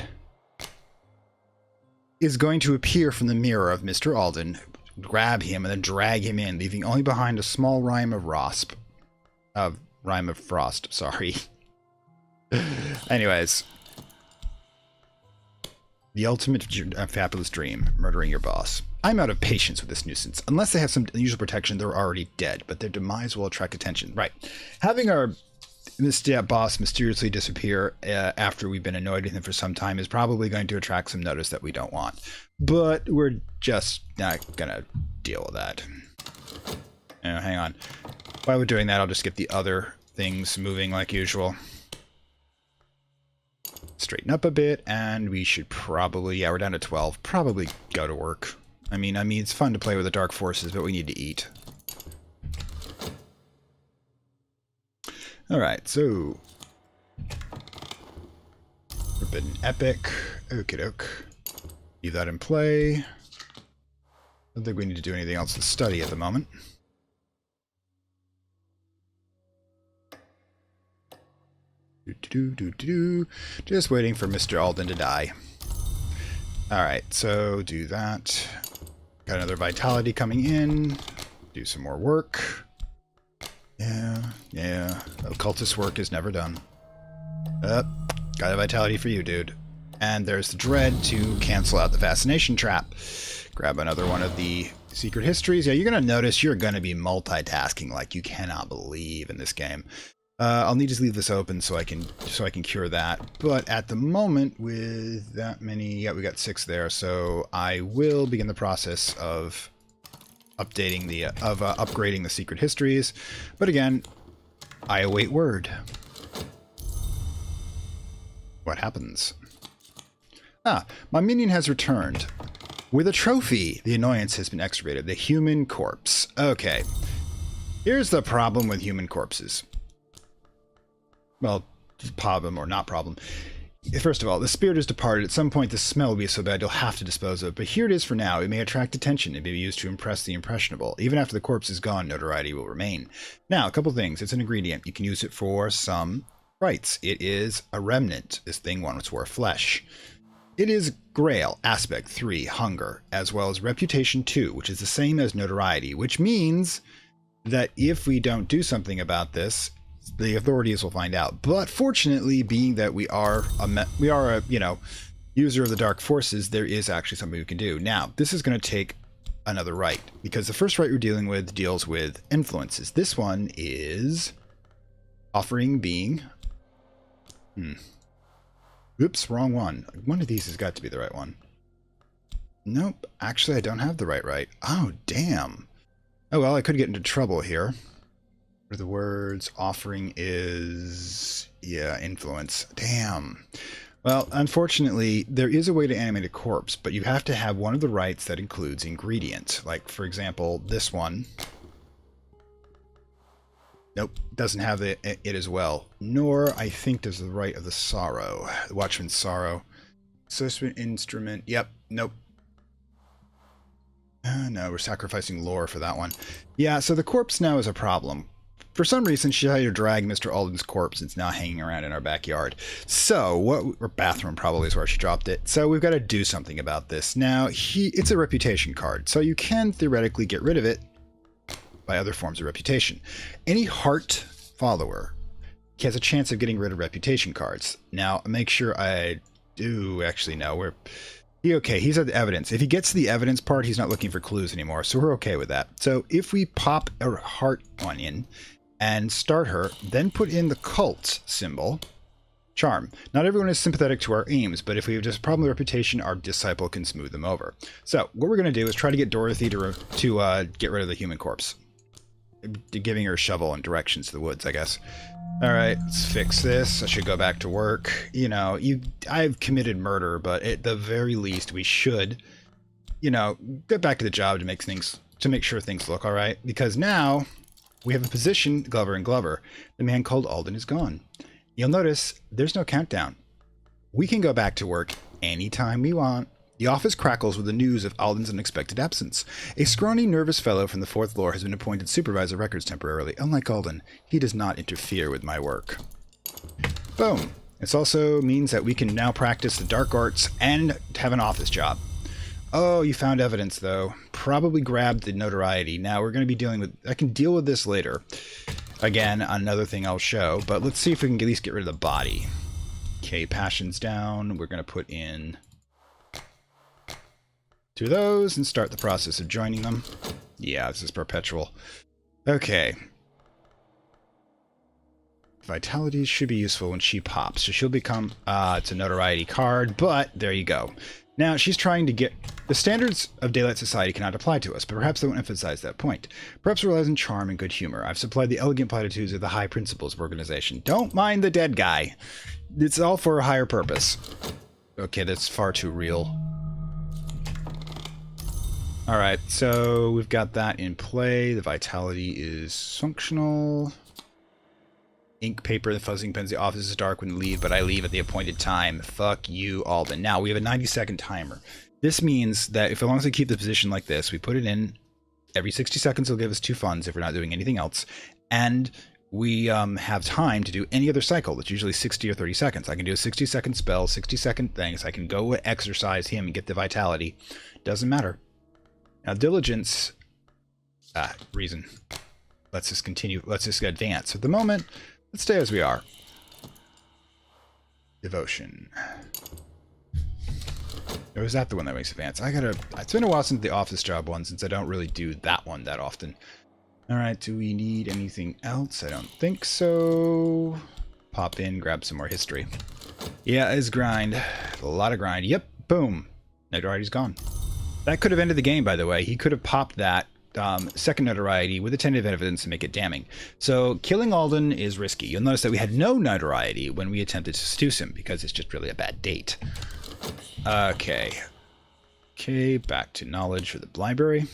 Speaker 2: is going to appear from the mirror of Mr. Alden, grab him, and then drag him in, leaving only behind a small rime of frost. Sorry. Anyways, the ultimate fabulous dream: murdering your boss. I'm out of patience with this nuisance. Unless they have some unusual protection, they're already dead, but their demise will attract attention. Right. Having our boss mysteriously disappear after we've been annoyed with him for some time is probably going to attract some notice that we don't want. But we're just not going to deal with that. Hang on. While we're doing that, I'll just get the other things moving like usual. Straighten up a bit, and we should probably, we're down to 12, probably go to work. I mean, it's fun to play with the dark forces, but we need to eat. Alright, so Forbidden Epic. Okie doke. Leave that in play. Don't think we need to do anything else to study at the moment. Just waiting for Mr. Alden to die. Alright, so do that. Got another vitality coming in. Do some more work. Yeah. Occultist work is never done. Got a vitality for you, dude. And there's the dread to cancel out the fascination trap. Grab another one of the secret histories. Yeah, you're going to notice you're going to be multitasking like you cannot believe in this game. I'll need to leave this open so I can cure that. But at the moment, with that many, we got 6 there. So I will begin the process of updating upgrading the secret histories. But again, I await word. What happens? My minion has returned with a trophy. The annoyance has been extirpated. The human corpse. Okay. Here's the problem with human corpses. Well, problem or not problem. First of all, the spirit is departed. At some point, the smell will be so bad you'll have to dispose of it. But here it is for now. It may attract attention. It may be used to impress the impressionable. Even after the corpse is gone, notoriety will remain. Now, a couple things. It's an ingredient. You can use it for some rites. It is a remnant. This thing once wore flesh. It is Grail, Aspect 3, Hunger, as well as Reputation 2, which is the same as Notoriety, which means that if we don't do something about this, the authorities will find out. But fortunately, being that we are a user of the dark forces, there is actually something we can do. Now, this is going to take another rite, because the first rite we're dealing with deals with influences. This one is offering being... Oops, wrong one. One of these has got to be the right one. Nope, actually I don't have the right. Oh, damn. Oh, well, I could get into trouble here. What are the words? Offering is... yeah, influence. Damn. Well, unfortunately, there is a way to animate a corpse, but you have to have one of the rites that includes ingredient. Like, for example, this one. Nope, doesn't have it as well. Nor, I think, does the rite of the sorrow. The Watchman's Sorrow. Associate instrument. Yep, nope. No, we're sacrificing lore for that one. Yeah, so the corpse now is a problem. For some reason, she had to drag Mr. Alden's corpse. It's now hanging around in our backyard. So, or bathroom probably is where she dropped it. So we've got to do something about this. Now, it's a reputation card, so you can theoretically get rid of it by other forms of reputation. Any heart follower has a chance of getting rid of reputation cards. Now, make sure I do actually know. Okay, he's at the evidence. If he gets to the evidence part, he's not looking for clues anymore, so we're okay with that. So if we pop a heart one in and start her, then put in the cult symbol, charm. Not everyone is sympathetic to our aims, but if we have just a problem with reputation, our disciple can smooth them over. So what we're going to do is try to get Dorothy to get rid of the human corpse. Giving her a shovel and directions to the woods, I guess. All right, let's fix this. I should go back to work. I've committed murder, but at the very least, we should, get back to the job to make sure things look all right. Because now we have a position, Glover and Glover. The man called Alden is gone. You'll notice there's no countdown. We can go back to work Anytime we want. The office crackles with the news of Alden's unexpected absence. A scrawny, nervous fellow from the fourth floor has been appointed supervisor of records temporarily. Unlike Alden, he does not interfere with my work. Boom. This also means that we can now practice the dark arts and have an office job. Oh, you found evidence, though. Probably grabbed the notoriety. Now, we're going to be dealing with... I can deal with this later. Again, another thing I'll show, but let's see if we can at least get rid of the body. Okay, passion's down. We're going to put in 2 of those and start the process of joining them. Yeah, this is perpetual. Okay. Vitality should be useful when she pops. So she'll become... it's a notoriety card, but there you go. Now, she's trying to get... The standards of daylight society cannot apply to us, but perhaps they won't emphasize that point. Perhaps it relies on charm and good humor. I've supplied the elegant platitudes of the high principles of organization. Don't mind the dead guy. It's all for a higher purpose. Okay, that's far too real. Alright, so we've got that in play. The vitality is functional. Ink, paper, the fuzzing pens, the office is dark when you leave, but I leave at the appointed time. Fuck you, Alden. Now, we have a 90-second timer. This means that if as long as we keep the position like this, we put it in, every 60 seconds it'll give us 2 funds if we're not doing anything else, and we have time to do any other cycle. That's usually 60 or 30 seconds. I can do a 60-second spell, 60-second things. I can go exercise him and get the vitality. Doesn't matter. Now, diligence... reason. Let's just continue. Let's just advance. At the moment... Let's stay as we are. Devotion. Or is that the one that makes advance? It's been a while since the office job one, since I don't really do that one that often. Alright, do we need anything else? I don't think so. Pop in, grab some more history. Yeah, it's grind. A lot of grind. Yep, boom. Notoriety's gone. That could have ended the game, by the way. He could have popped that second notoriety with a tentative evidence to make it damning. So killing Alden is risky. You'll notice that we had no notoriety when we attempted to seduce him because it's just really a bad date. Okay. Okay, back to knowledge for the library.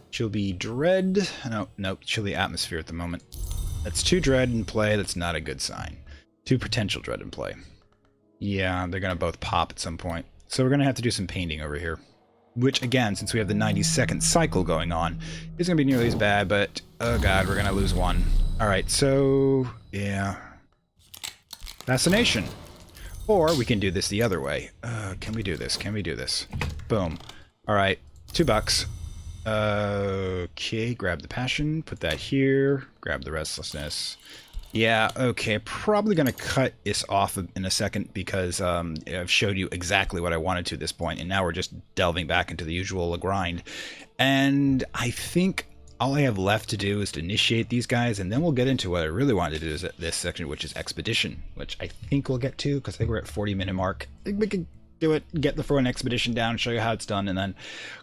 Speaker 2: She'll be dread. Nope, chilly atmosphere at the moment. That's 2 dread in play. That's not a good sign. 2 potential dread in play. Yeah, they're going to both pop at some point. So we're going to have to do some painting over here. Which, again, since we have the 90-second cycle going on, isn't going to be nearly as bad, but, oh god, we're going to lose 1. Alright, so, yeah. Fascination. Or we can do this the other way. Can we do this? Can we do this? Boom. Alright, $2. Okay, grab the passion, put that here, grab the restlessness. Yeah, okay, probably going to cut this off in a second because I've showed you exactly what I wanted to at this point, and now we're just delving back into the usual grind. And I think all I have left to do is to initiate these guys, and then we'll get into what I really wanted to do is this section, which is expedition, which I think we'll get to because I think we're at 40-minute mark. I think we can do it, get the throw an expedition down, show you how it's done, and then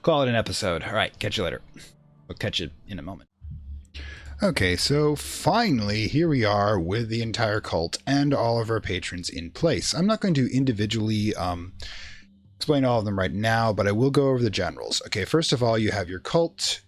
Speaker 2: call it an episode. All right, catch you later. We'll catch you in a moment. Okay, so finally, here we are with the entire cult and all of our patrons in place. I'm not going to individually explain all of them right now, but I will go over the generals. Okay, first of all, you have your cult,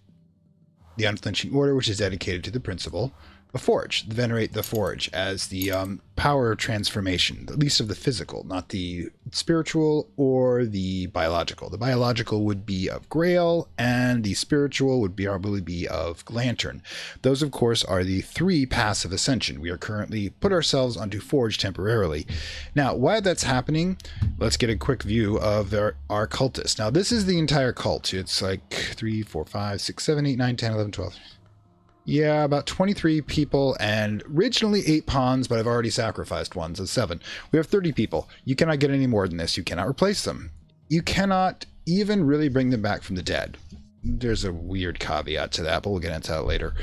Speaker 2: the Unflinching Order, which is dedicated to the principle. A forge, venerate the forge as the power of transformation, at least of the physical, not the spiritual or the biological. The biological would be of Grail, and the spiritual would probably be of Lantern. Those, of course, are the 3 paths of ascension. We are currently put ourselves onto forge temporarily. Now, while that's happening, let's get a quick view of our cultists. Now, this is the entire cult. It's like 3, 4, 5, 6, 7, 8, 9, 10, 11, 12... Yeah, about 23 people, and originally 8 pawns, but I've already sacrificed 1, so 7. We have 30 people. You cannot get any more than this. You cannot replace them. You cannot even really bring them back from the dead. There's a weird caveat to that, but we'll get into that later.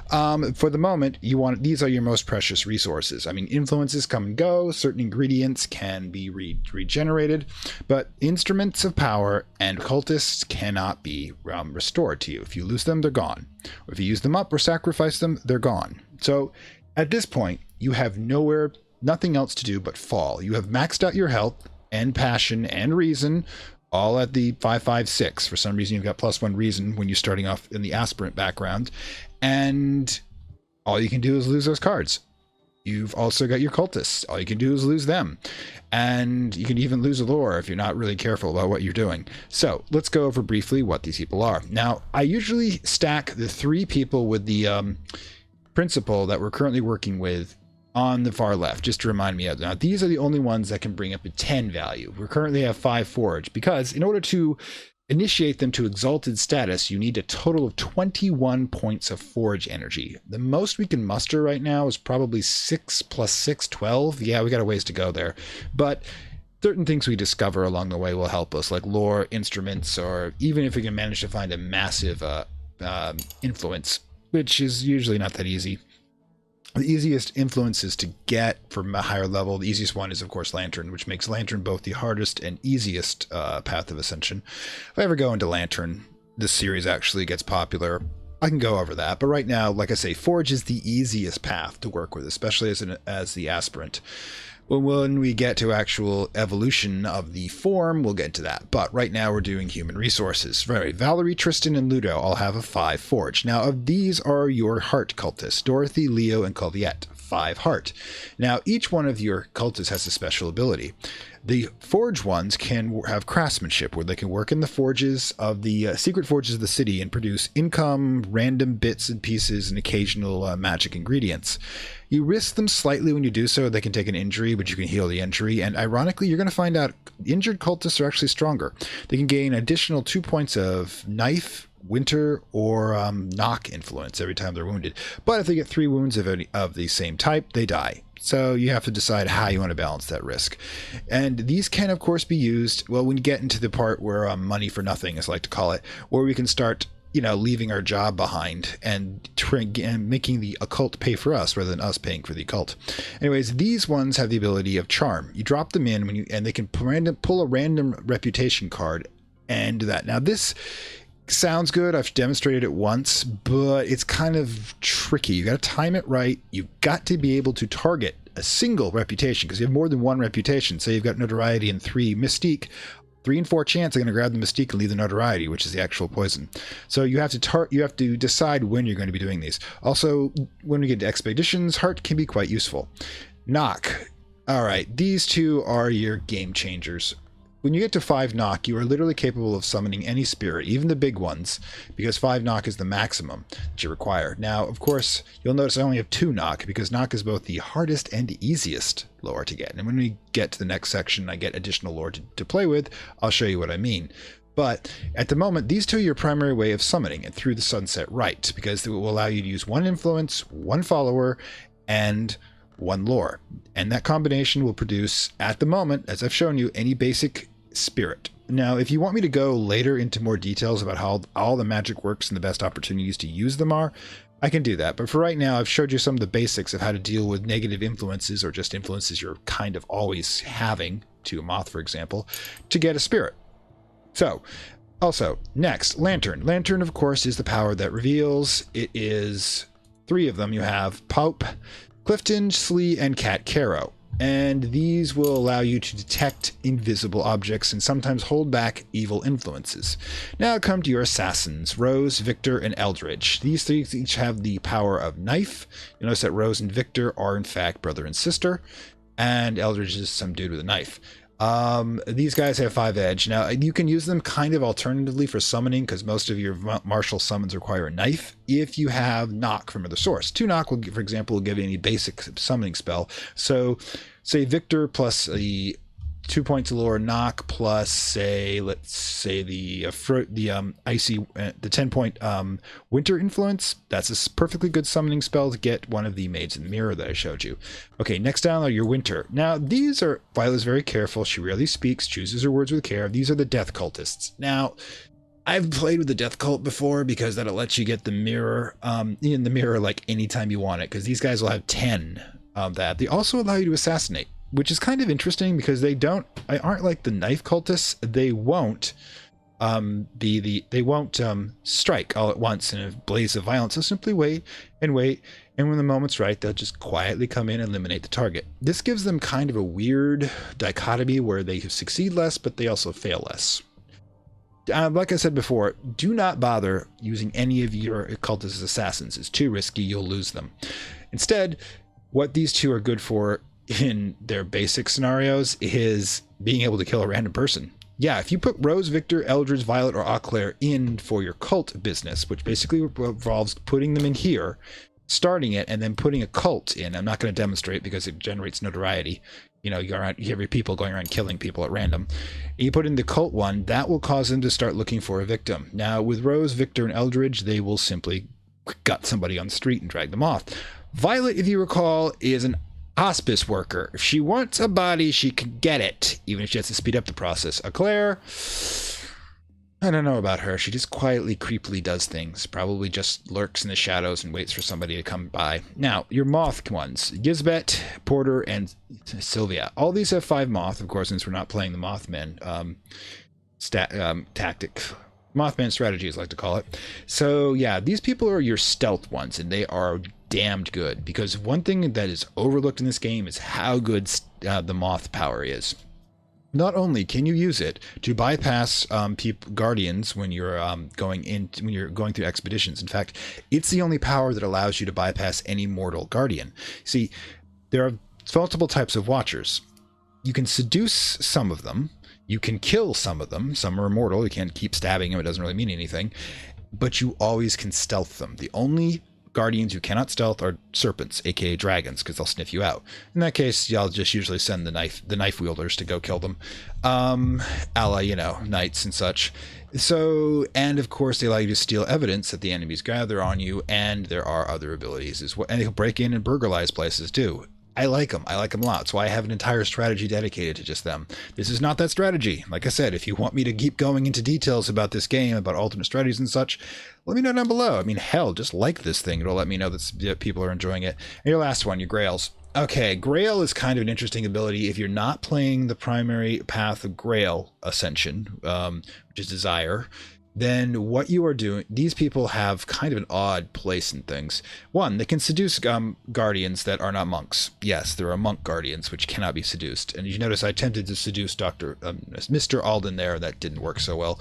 Speaker 2: For the moment, these are your most precious resources. I mean, influences come and go. Certain ingredients can be regenerated, but instruments of power and cultists cannot be restored to you. If you lose them, they're gone. Or if you use them up or sacrifice them, they're gone. So at this point, you have nothing else to do but fall. You have maxed out your health and passion and reason, all at the 556. For some reason, you've got +1 reason when you're starting off in the aspirant background. And all you can do is lose those cards.
Speaker 1: You've also got your cultists. All you can do is lose them. And you can even lose a lore if you're not really careful about what you're doing. So let's go over briefly what these people are. Now, I usually stack the 3 people with the principal that we're currently working with on the far left, just to remind me of. Now, these are the only ones that can bring up a 10 value. We currently have 5 forge, because in order to initiate them to exalted status, you need a total of 21 points of forge energy. The most we can muster right now is probably 6 plus 6, 12. Yeah, we got a ways to go there. But certain things we discover along the way will help us, like lore, instruments, or even if we can manage to find a massive influence, which is usually not that easy. The easiest influences to get from a higher level, the easiest one is, of course, Lantern, which makes Lantern both the hardest and easiest path of ascension. If I ever go into Lantern, this series actually gets popular. I can go over that. But right now, like I say, Forge is the easiest path to work with, especially as the aspirant. Well, when we get to actual evolution of the form, we'll get to that. But right now we're doing human resources. Right, Valerie, Tristan, and Ludo all have a 5 forge. Now, of these are your heart cultists, Dorothy, Leo, and Colviette. 5 heart. Now, each one of your cultists has a special ability. The forge ones can have craftsmanship, where they can work in the forges of the secret forges of the city and produce income, random bits and pieces, and occasional magic ingredients. You risk them slightly when you do so. They can take an injury, but you can heal the injury. And ironically, you're going to find out injured cultists are actually stronger. They can gain additional 2 points of knife, winter, or knock influence every time they're wounded. But if they get 3 wounds of the same type, they die. So you have to decide how you want to balance that risk. And these can, of course, be used, well, when you get into the part where money for nothing, as I like to call it, where we can start, leaving our job behind and making the occult pay for us rather than us paying for the occult. Anyways, these ones have the ability of charm. You drop them in and they can pull a random reputation card and do that. Now, this sounds good. I've demonstrated it once, but it's kind of tricky. You got to time it right. You've got to be able to target a single reputation, because you have more than one reputation. Say you've got notoriety and 3 mystique. 3 and 4 chance, they're going to grab the mystique and leave the notoriety, which is the actual poison. So you have to decide when you're going to be doing these. Also, when we get to expeditions, heart can be quite useful. Knock. All right, these 2 are your game changers. When you get to 5 knock, you are literally capable of summoning any spirit, even the big ones, because 5 knock is the maximum that you require. Now, of course, you'll notice I only have 2 knock, because knock is both the hardest and easiest lore to get. And when we get to the next section, I get additional lore to play with, I'll show you what I mean. But at the moment, these 2 are your primary way of summoning it through the Sunset Rite, because it will allow you to use 1 influence, 1 follower, and 1 lore. And that combination will produce, at the moment, as I've shown you, any basic spirit. Now, if you want me to go later into more details about how all the magic works and the best opportunities to use them are, I can do that. But for right now, I've showed you some of the basics of how to deal with negative influences, or just influences you're kind of always having, to a moth, for example, to get a spirit. So, also, next, Lantern. Lantern, of course, is the power that reveals. It is 3 of them. You have Pope, Clifton, Slee, and Cat Caro. And these will allow you to detect invisible objects and sometimes hold back evil influences. Now come to your assassins, Rose, Victor, and Eldridge. These 3 each have the power of knife. You'll notice that Rose and Victor are in fact brother and sister, and Eldridge is some dude with a knife. These guys have 5 edge. Now, you can use them kind of alternatively for summoning, because most of your martial summons require a knife, if you have knock from other source. 2 knock, will, for example, will give you any basic summoning spell. So, say Victor plus the 2 points of lore, knock plus, say, let's say the icy, the 10-point winter influence. That's a perfectly good summoning spell to get one of the maids in the mirror that I showed you. Okay, next down are your winter. Now, these are, Violet's very careful. She rarely speaks, chooses her words with care. These are the death cultists. Now, I've played with the death cult before, because that'll let you get the mirror in the mirror like anytime you want it, because these guys will have 10 of that. They also allow you to assassinate, which is kind of interesting, because they aren't like the knife cultists. They won't strike all at once in a blaze of violence. They'll simply wait, and when the moment's right, they'll just quietly come in and eliminate the target. This gives them kind of a weird dichotomy where they succeed less, but they also fail less. Like I said before, do not bother using any of your occultist assassins. It's too risky. You'll lose them. Instead, What these two are good for in their basic scenarios is being able to kill a random person. Yeah, if you put Rose, Victor, Eldridge, Violet, or Auclair in for your cult business, which basically involves putting them in here, starting it, and then putting a cult in. I'm not going to demonstrate because it generates notoriety. You know, you have your people going around killing people at random. You put in the cult one, that will cause them to start looking for a victim. Now, with Rose, Victor, and Eldridge, they will simply gut somebody on the street and drag them off. Violet, if you recall, is an hospice worker. If she wants a body, she can get it, even if she has to speed up the process. Claire, I don't know about her. She just quietly, creepily does things. Probably just lurks in the shadows and waits for somebody to come by. Now, your moth ones. Gisbet, Porter, and Sylvia. All these have 5 moth, of course, since we're not playing the Mothman tactic. Mothman strategy, as I like to call it. So, yeah, these people are your stealth ones, and they are damned good. Because one thing that is overlooked in this game is how good the moth power is. Not only can you use it to bypass guardians when you're going through expeditions. In fact, it's the only power that allows you to bypass any mortal guardian. See, there are multiple types of watchers. You can seduce some of them. You can kill some of them. Some are immortal. You can't keep stabbing them. It doesn't really mean anything. But you always can stealth them. The only guardians you cannot stealth are serpents, aka dragons, because they'll sniff you out. In that case, y'all just usually send the knife wielders to go kill them, a la, you know, knights and such. So, and of course, they allow you to steal evidence that the enemies gather on you, and there are other abilities as well. And they'll break in and burglarize places too. I like them. I like them a lot. So I have an entire strategy dedicated to just them. This is not that strategy. Like I said, if you want me to keep going into details about this game, about alternate strategies and such, let me know down below. I mean, hell, just like this thing. It'll let me know that people are enjoying it. And your last one, your Grails. Okay, Grail is kind of an interesting ability if you're not playing the primary path of Grail Ascension, which is Desire. Then what you are doing, these people have kind of an odd place in things. One, they can seduce guardians that are not monks. Yes, there are monk guardians which cannot be seduced. And you notice I attempted to seduce Mr. Alden there. That didn't work so well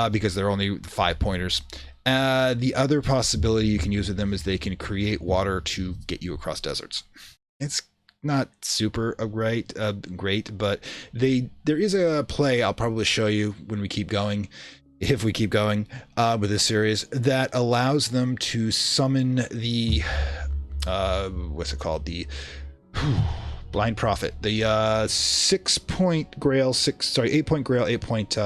Speaker 1: because they're only 5 pointers. The other possibility you can use with them is they can create water to get you across deserts. It's not super great, but there is a play I'll probably show you when we keep going. If we keep going with this series, that allows them to summon the what's it called, the blind prophet, the 8-point grail, 8-point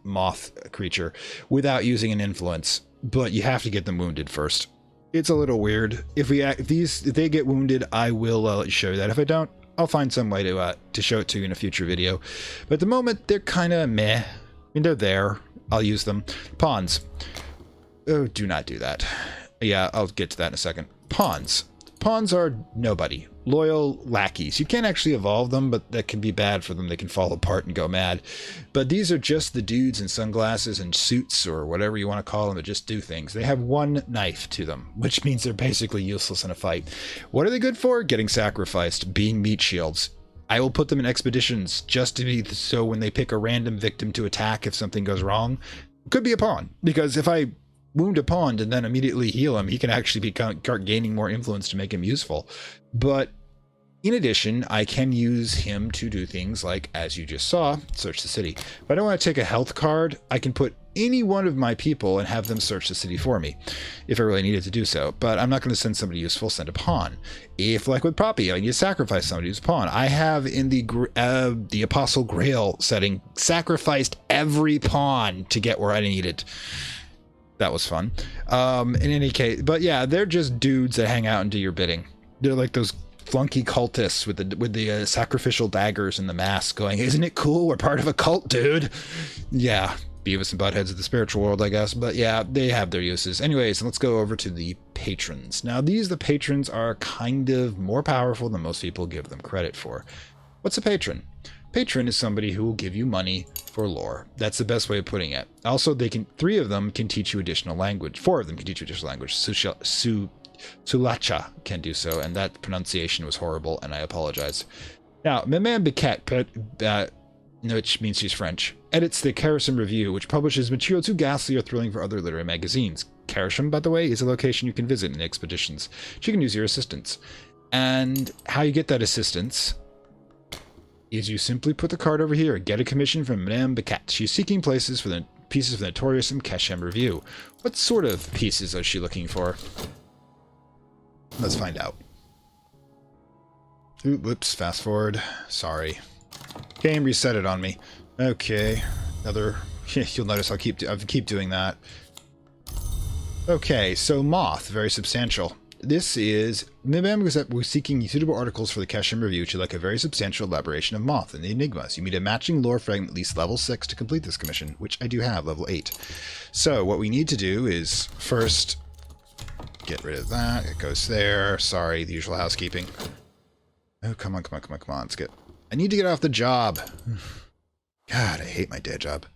Speaker 1: moth creature, without using an influence. But you have to get them wounded first. It's a little weird. If they get wounded, I will let you show you that. If I don't, I'll find some way to show it to you in a future video. But at the moment, they're kind of meh. I mean, they're there. I'll use them. Pawns. Oh, do not do that. Yeah, I'll get to that in a second. Pawns. Pawns are nobody. Loyal lackeys. You can't actually evolve them, but that can be bad for them. They can fall apart and go mad. But these are just the dudes in sunglasses and suits, or whatever you want to call them, that just do things. They have one knife to them, which means they're basically useless in a fight. What are they good for? Getting sacrificed. Being meat shields. I will put them in expeditions just to be so when they pick a random victim to attack if something goes wrong, it could be a pawn. Because if I wound a pawn and then immediately heal him, he can actually start gaining more influence to make him useful. But in addition, I can use him to do things like, as you just saw, search the city. If I don't want to take a health card, I can put any one of my people and have them search the city for me, if I really needed to do so. But I'm not going to send somebody useful, send a pawn. If, like with Poppy, I need to sacrifice somebody who's a pawn. I have in the Apostle Grail setting sacrificed every pawn to get where I needed. That was fun. In any case, but yeah, they're just dudes that hang out and do your bidding. They're like those flunky cultists with the sacrificial daggers and the mask going, isn't it cool? We're part of a cult, dude. Yeah, Beavis and Buttheads of the spiritual world, I guess. But yeah, they have their uses. Anyways, let's go over to the patrons. Now, the patrons are kind of more powerful than most people give them credit for. What's a patron? Patron is somebody who will give you money for lore. That's the best way of putting it. Also, 3 of them can teach you additional language. 4 of them can teach you additional language. Sulacha can do so, and that pronunciation was horrible, and I apologize. Now, Maman Biquette, which means she's French, edits the Carisham Review, which publishes material too ghastly or thrilling for other literary magazines. Carisham, by the way, is a location you can visit in expeditions. She can use your assistance. And how you get that assistance is you simply put the card over here and get a commission from Madame Becat. She's seeking places for the pieces of the notorious and Keshem Review. What sort of pieces is she looking for? Let's find out. Ooh, whoops, fast forward. Sorry. Game reset it on me. Okay, another... You'll notice I'll keep doing that. Okay, so Moth, very substantial. This is... Remember that we're seeking suitable articles for the Keshem Review to like a very substantial elaboration of Moth and the Enigmas. You need a matching lore fragment at least level 6 to complete this commission, which I do have, level 8. So what we need to do is first get rid of that. It goes there. Sorry, the usual housekeeping. Oh, come on. Let's get... I need to get off the job. God, I hate my day job.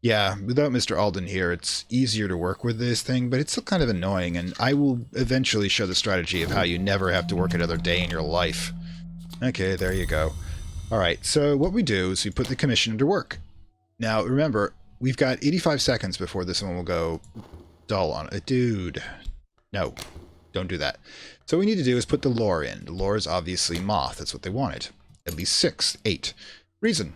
Speaker 1: Yeah, without Mr. Alden here, it's easier to work with this thing, but it's still kind of annoying, and I will eventually show the strategy of how you never have to work another day in your life. Okay, there you go. Alright, so what we do is we put the commission into work. Now, remember, we've got 85 seconds before this one will go dull on it. Dude. No, don't do that. So what we need to do is put the lore in. The lore is obviously Moth. That's what they wanted. At least 6, 8. Reason.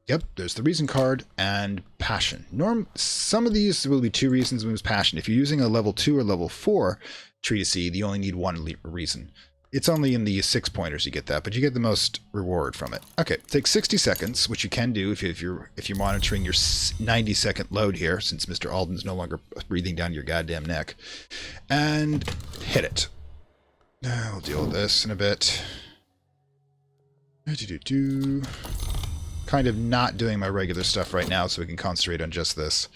Speaker 1: Yep, there's the reason card and passion. Some of these will be 2 reasons and passion. If you're using a level 2 or level 4 treatise, you only need 1 reason. It's only in the 6 pointers you get that, but you get the most reward from it. Okay, take 60 seconds, which you can do if you're monitoring your 90-second load here, since Mr. Alden's no longer breathing down your goddamn neck, and hit it. We'll deal with this in a bit. Kind of not doing my regular stuff right now, so we can concentrate on just this.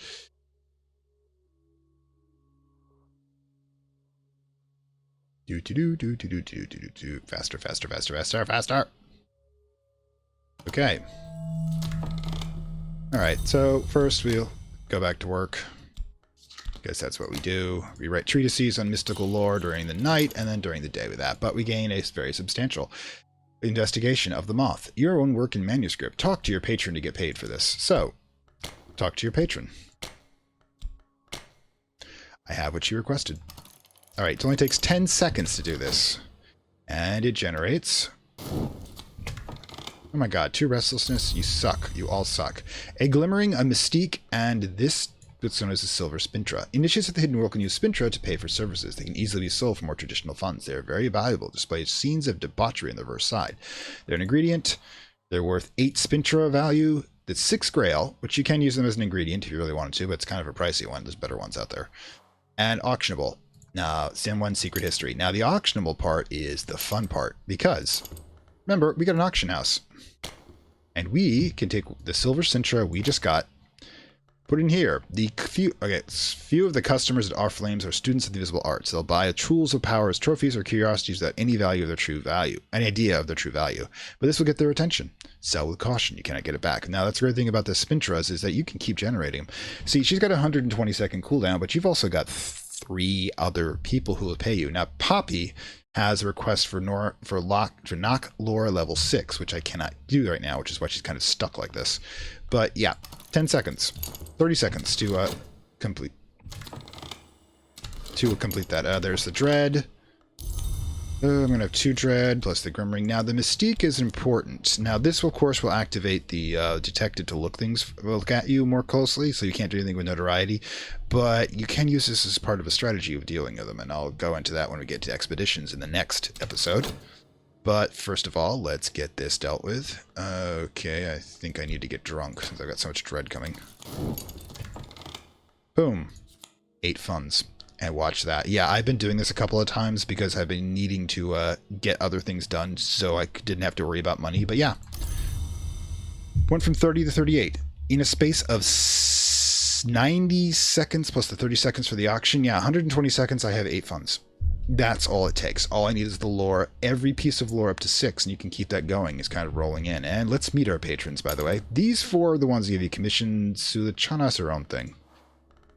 Speaker 1: Faster. Okay. Alright, so first we'll go back to work. Guess that's what we do. We write treatises on mystical lore during the night, and then during the day with that. But we gain a very substantial investigation of the Moth. Your own work in manuscript. Talk to your patron to get paid for this. So, talk to your patron. I have what you requested. Alright, it only takes 10 seconds to do this. And it generates... Oh my god, 2 restlessness. You suck. You all suck. A glimmering, a mystique, and this... What's known as a silver spintra. Initiates of the hidden world can use spintra to pay for services. They can easily be sold for more traditional funds. They are very valuable. Display scenes of debauchery on the reverse side. They're an ingredient. They're worth 8 spintra value. That's 6 grail, which you can use them as an ingredient if you really wanted to, but it's kind of a pricey one. There's better ones out there. And auctionable. Now, Sim 1 Secret History. Now, the auctionable part is the fun part, because, remember, we got an auction house. And we can take the silver spintra we just got, put in here. Few of the customers at Our Flames are students of the visible arts. They'll buy tools of power as trophies or curiosities without any value of their true value, any idea of their true value. But this will get their attention. Sell with caution. You cannot get it back. Now, that's the great thing about the Spintras is that you can keep generating them. See, she's got a 120-second cooldown, but you've also got 3 other people who will pay you. Now, Poppy has a request for knock lore level 6, which I cannot do right now, which is why she's kind of stuck like this. But yeah, 10 seconds, 30 seconds to complete that. There's the dread. I'm gonna have 2 dread plus the grim ring. Now the mystique is important. Now this, of course, will activate the detective to look at you more closely, so you can't do anything with notoriety. But you can use this as part of a strategy of dealing with them, and I'll go into that when we get to expeditions in the next episode. But first of all, let's get this dealt with. Okay, I think I need to get drunk since I've got so much dread coming. Boom. 8 funds. And watch that. Yeah, I've been doing this a couple of times because I've been needing to get other things done so I didn't have to worry about money. But yeah. Went from 30 to 38. In a space of 90 seconds plus the 30 seconds for the auction. Yeah, 120 seconds, I have 8 funds. That's all it takes. All I need is the lore. Every piece of lore up to 6, and you can keep that going. Is kind of rolling in. And let's meet our patrons, by the way. These 4 are the ones that give you commissions. So the Chana's her own thing.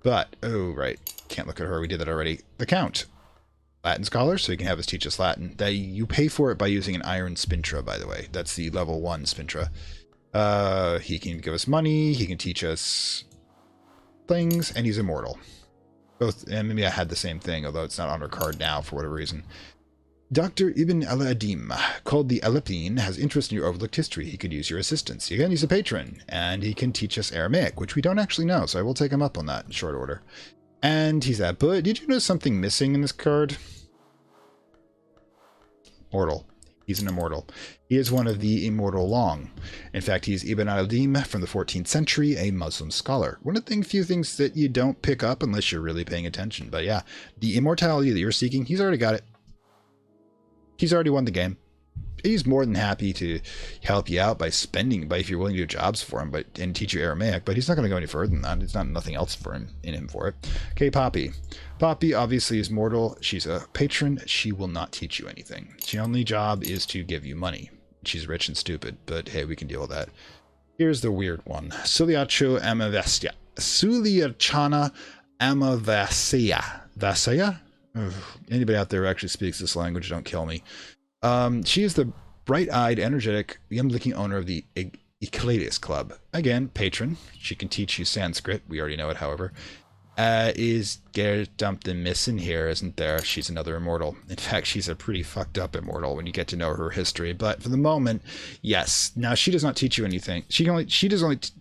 Speaker 1: But, oh, right. Can't look at her. We did that already. The Count. Latin scholar, so he can have us teach us Latin. You pay for it by using an iron spintra, by the way. That's the level 1 spintra. He can give us money. He can teach us things. And he's immortal. Both, and maybe I had the same thing, although it's not on her card now for whatever reason.
Speaker 2: Dr. Ibn al-Adim, called the Alepine, has interest in your overlooked history. He could use your assistance. Again, he's a patron, and he can teach us Aramaic, which we don't actually know, so I will take him up on that in short order. And he's that. But did you notice something missing in this card? Mortal. He's an immortal. He is one of the immortal long. In fact, he's Ibn al-Adim from the 14th century, a Muslim scholar. One of the few things that you don't pick up unless you're really paying attention. But yeah, the immortality that you're seeking, he's already got it. He's already won the game. He's more than happy to help you out by if you're willing to do jobs for him, and teach you Aramaic, but he's not going to go any further than that. There's not nothing else in him for it. Okay, Poppy. Poppy obviously is mortal. She's a patron. She will not teach you anything. Her only job is to give you money. She's rich and stupid, but hey, we can deal with that. Here's the weird one. Suliacho Amavasya. Suliachana Amavasya. Vasaya? Anybody out there who actually speaks this language, don't kill me. She is the bright-eyed, energetic, yum-licking owner of the Cultist Club. Again, patron. She can teach you Sanskrit. We already know it, however. Is there something missing here, isn't there? She's another immortal. In fact, she's a pretty fucked up immortal when you get to know her history. But for the moment, yes. Now, she does not teach you anything. She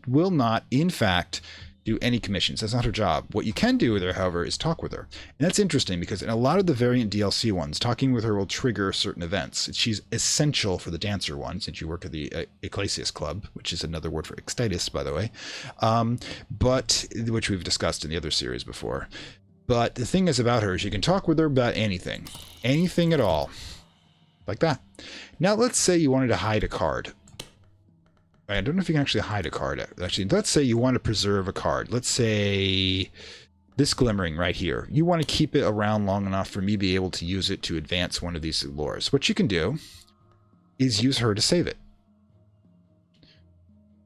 Speaker 2: will not, in fact, do any commissions. That's not her job. What you can do with her, however, is talk with her. And that's interesting because in a lot of the variant DLC ones, talking with her will trigger certain events. She's essential for the dancer one, since you work at the Ecclesias Club, which is another word for extitis, by the way, but which we've discussed in the other series before. But the thing is about her is you can talk with her about anything. Anything at all. Like that. Now, let's say you wanted to hide a card. I don't know if you can actually hide a card. Actually, let's say you want to preserve a card. Let's say this glimmering right here. You want to keep it around long enough for me to be able to use it to advance one of these lores. What you can do is use her to save it.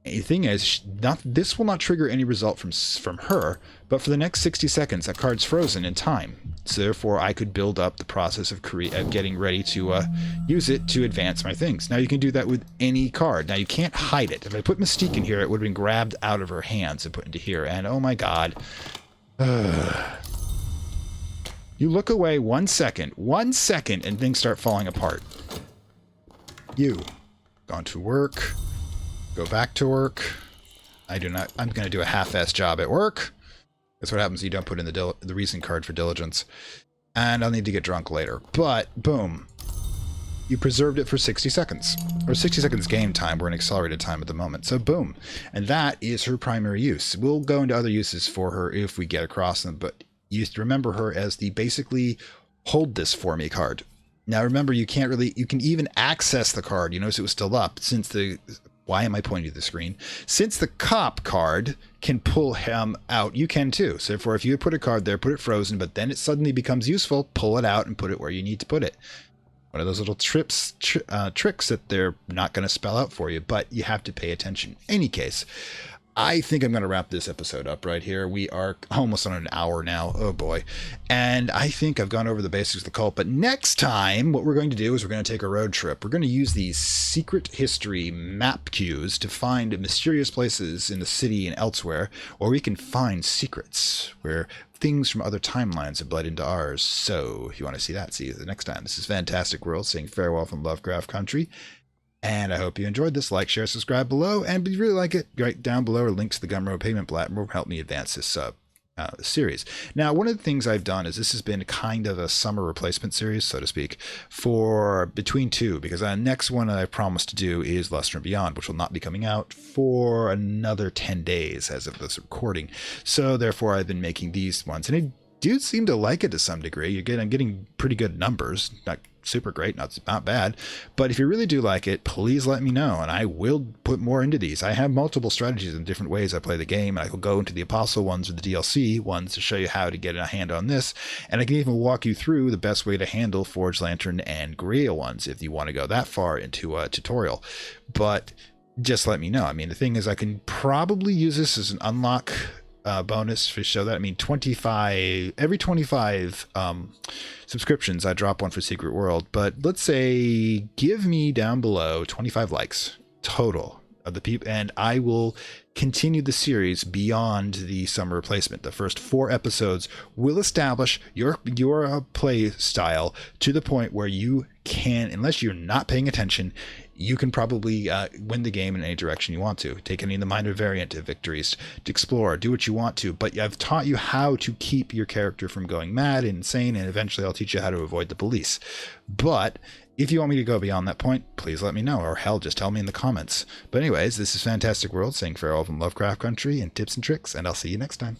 Speaker 2: The thing is, this will not trigger any result from her, but for the next 60 seconds, that card's frozen in time. So therefore, I could build up the process of getting ready to use it to advance my things. Now, you can do that with any card. Now, you can't hide it. If I put Mystique in here, it would have been grabbed out of her hands and put into here. And oh my god. You look away 1 second, and things start falling apart. You. Gone to work. Go back to work. I'm going to do a half-assed job at work. That's what happens when you don't put in the reason card for diligence. And I'll need to get drunk later. But, boom. You preserved it for 60 seconds. Or 60 seconds game time. We're in accelerated time at the moment. So, boom. And that is her primary use. We'll go into other uses for her if we get across them. But you have to remember her as the basically hold this for me card. Now, remember, you can even access the card. You notice it was still up since the... Why am I pointing to the screen? Since the cop card can pull him out, you can too. So therefore, if you put a card there, put it frozen, but then it suddenly becomes useful, pull it out and put it where you need to put it. One of those little tricks that they're not going to spell out for you, but you have to pay attention. Any case, I think I'm going to wrap this episode up right here. We are almost on an hour now. Oh boy. And I think I've gone over the basics of the cult. But next time, what we're going to do is we're going to take a road trip. We're going to use these secret history map cues to find mysterious places in the city and elsewhere, or we can find secrets where things from other timelines have bled into ours. So if you want to see that, see you the next time. This is Fantastic World saying farewell from Lovecraft Country. And I hope you enjoyed this. Like, share, subscribe below. And if you really like it, right down below are links to the Gumroad payment platform will help me advance this series. Now, one of the things I've done is this has been kind of a summer replacement series, so to speak, for between two, because the next one I promised to do is Luster and Beyond, which will not be coming out for another 10 days as of this recording. So therefore, I've been making these ones. And I do seem to like it to some degree. I'm getting pretty good numbers. Not super great, not bad, but if you really do like it, please let me know and I will put more into these. I have multiple strategies in different ways I play the game, and I will go into the Apostle ones or the DLC ones to show you how to get a hand on this, and I can even walk you through the best way to handle Forge Lantern and Grail ones if you want to go that far into a tutorial. But just let me know. I mean, the thing is, I can probably use this as an unlock bonus to show that. I mean, every 25 subscriptions I drop one for Secret World, but let's say give me down below 25 likes total
Speaker 1: of the people, and I will continue the series beyond the summer replacement. The first 4 episodes will establish your play style to the point where you can, unless you're not paying attention, you can probably win the game in any direction you want to. Take any of the minor variant victories to explore, do what you want to, but I've taught you how to keep your character from going mad, insane, and eventually I'll teach you how to avoid the police. But if you want me to go beyond that point, please let me know, or hell, just tell me in the comments. But anyways, this is Fantastic World saying farewell from Lovecraft Country and tips and tricks, and I'll see you next time.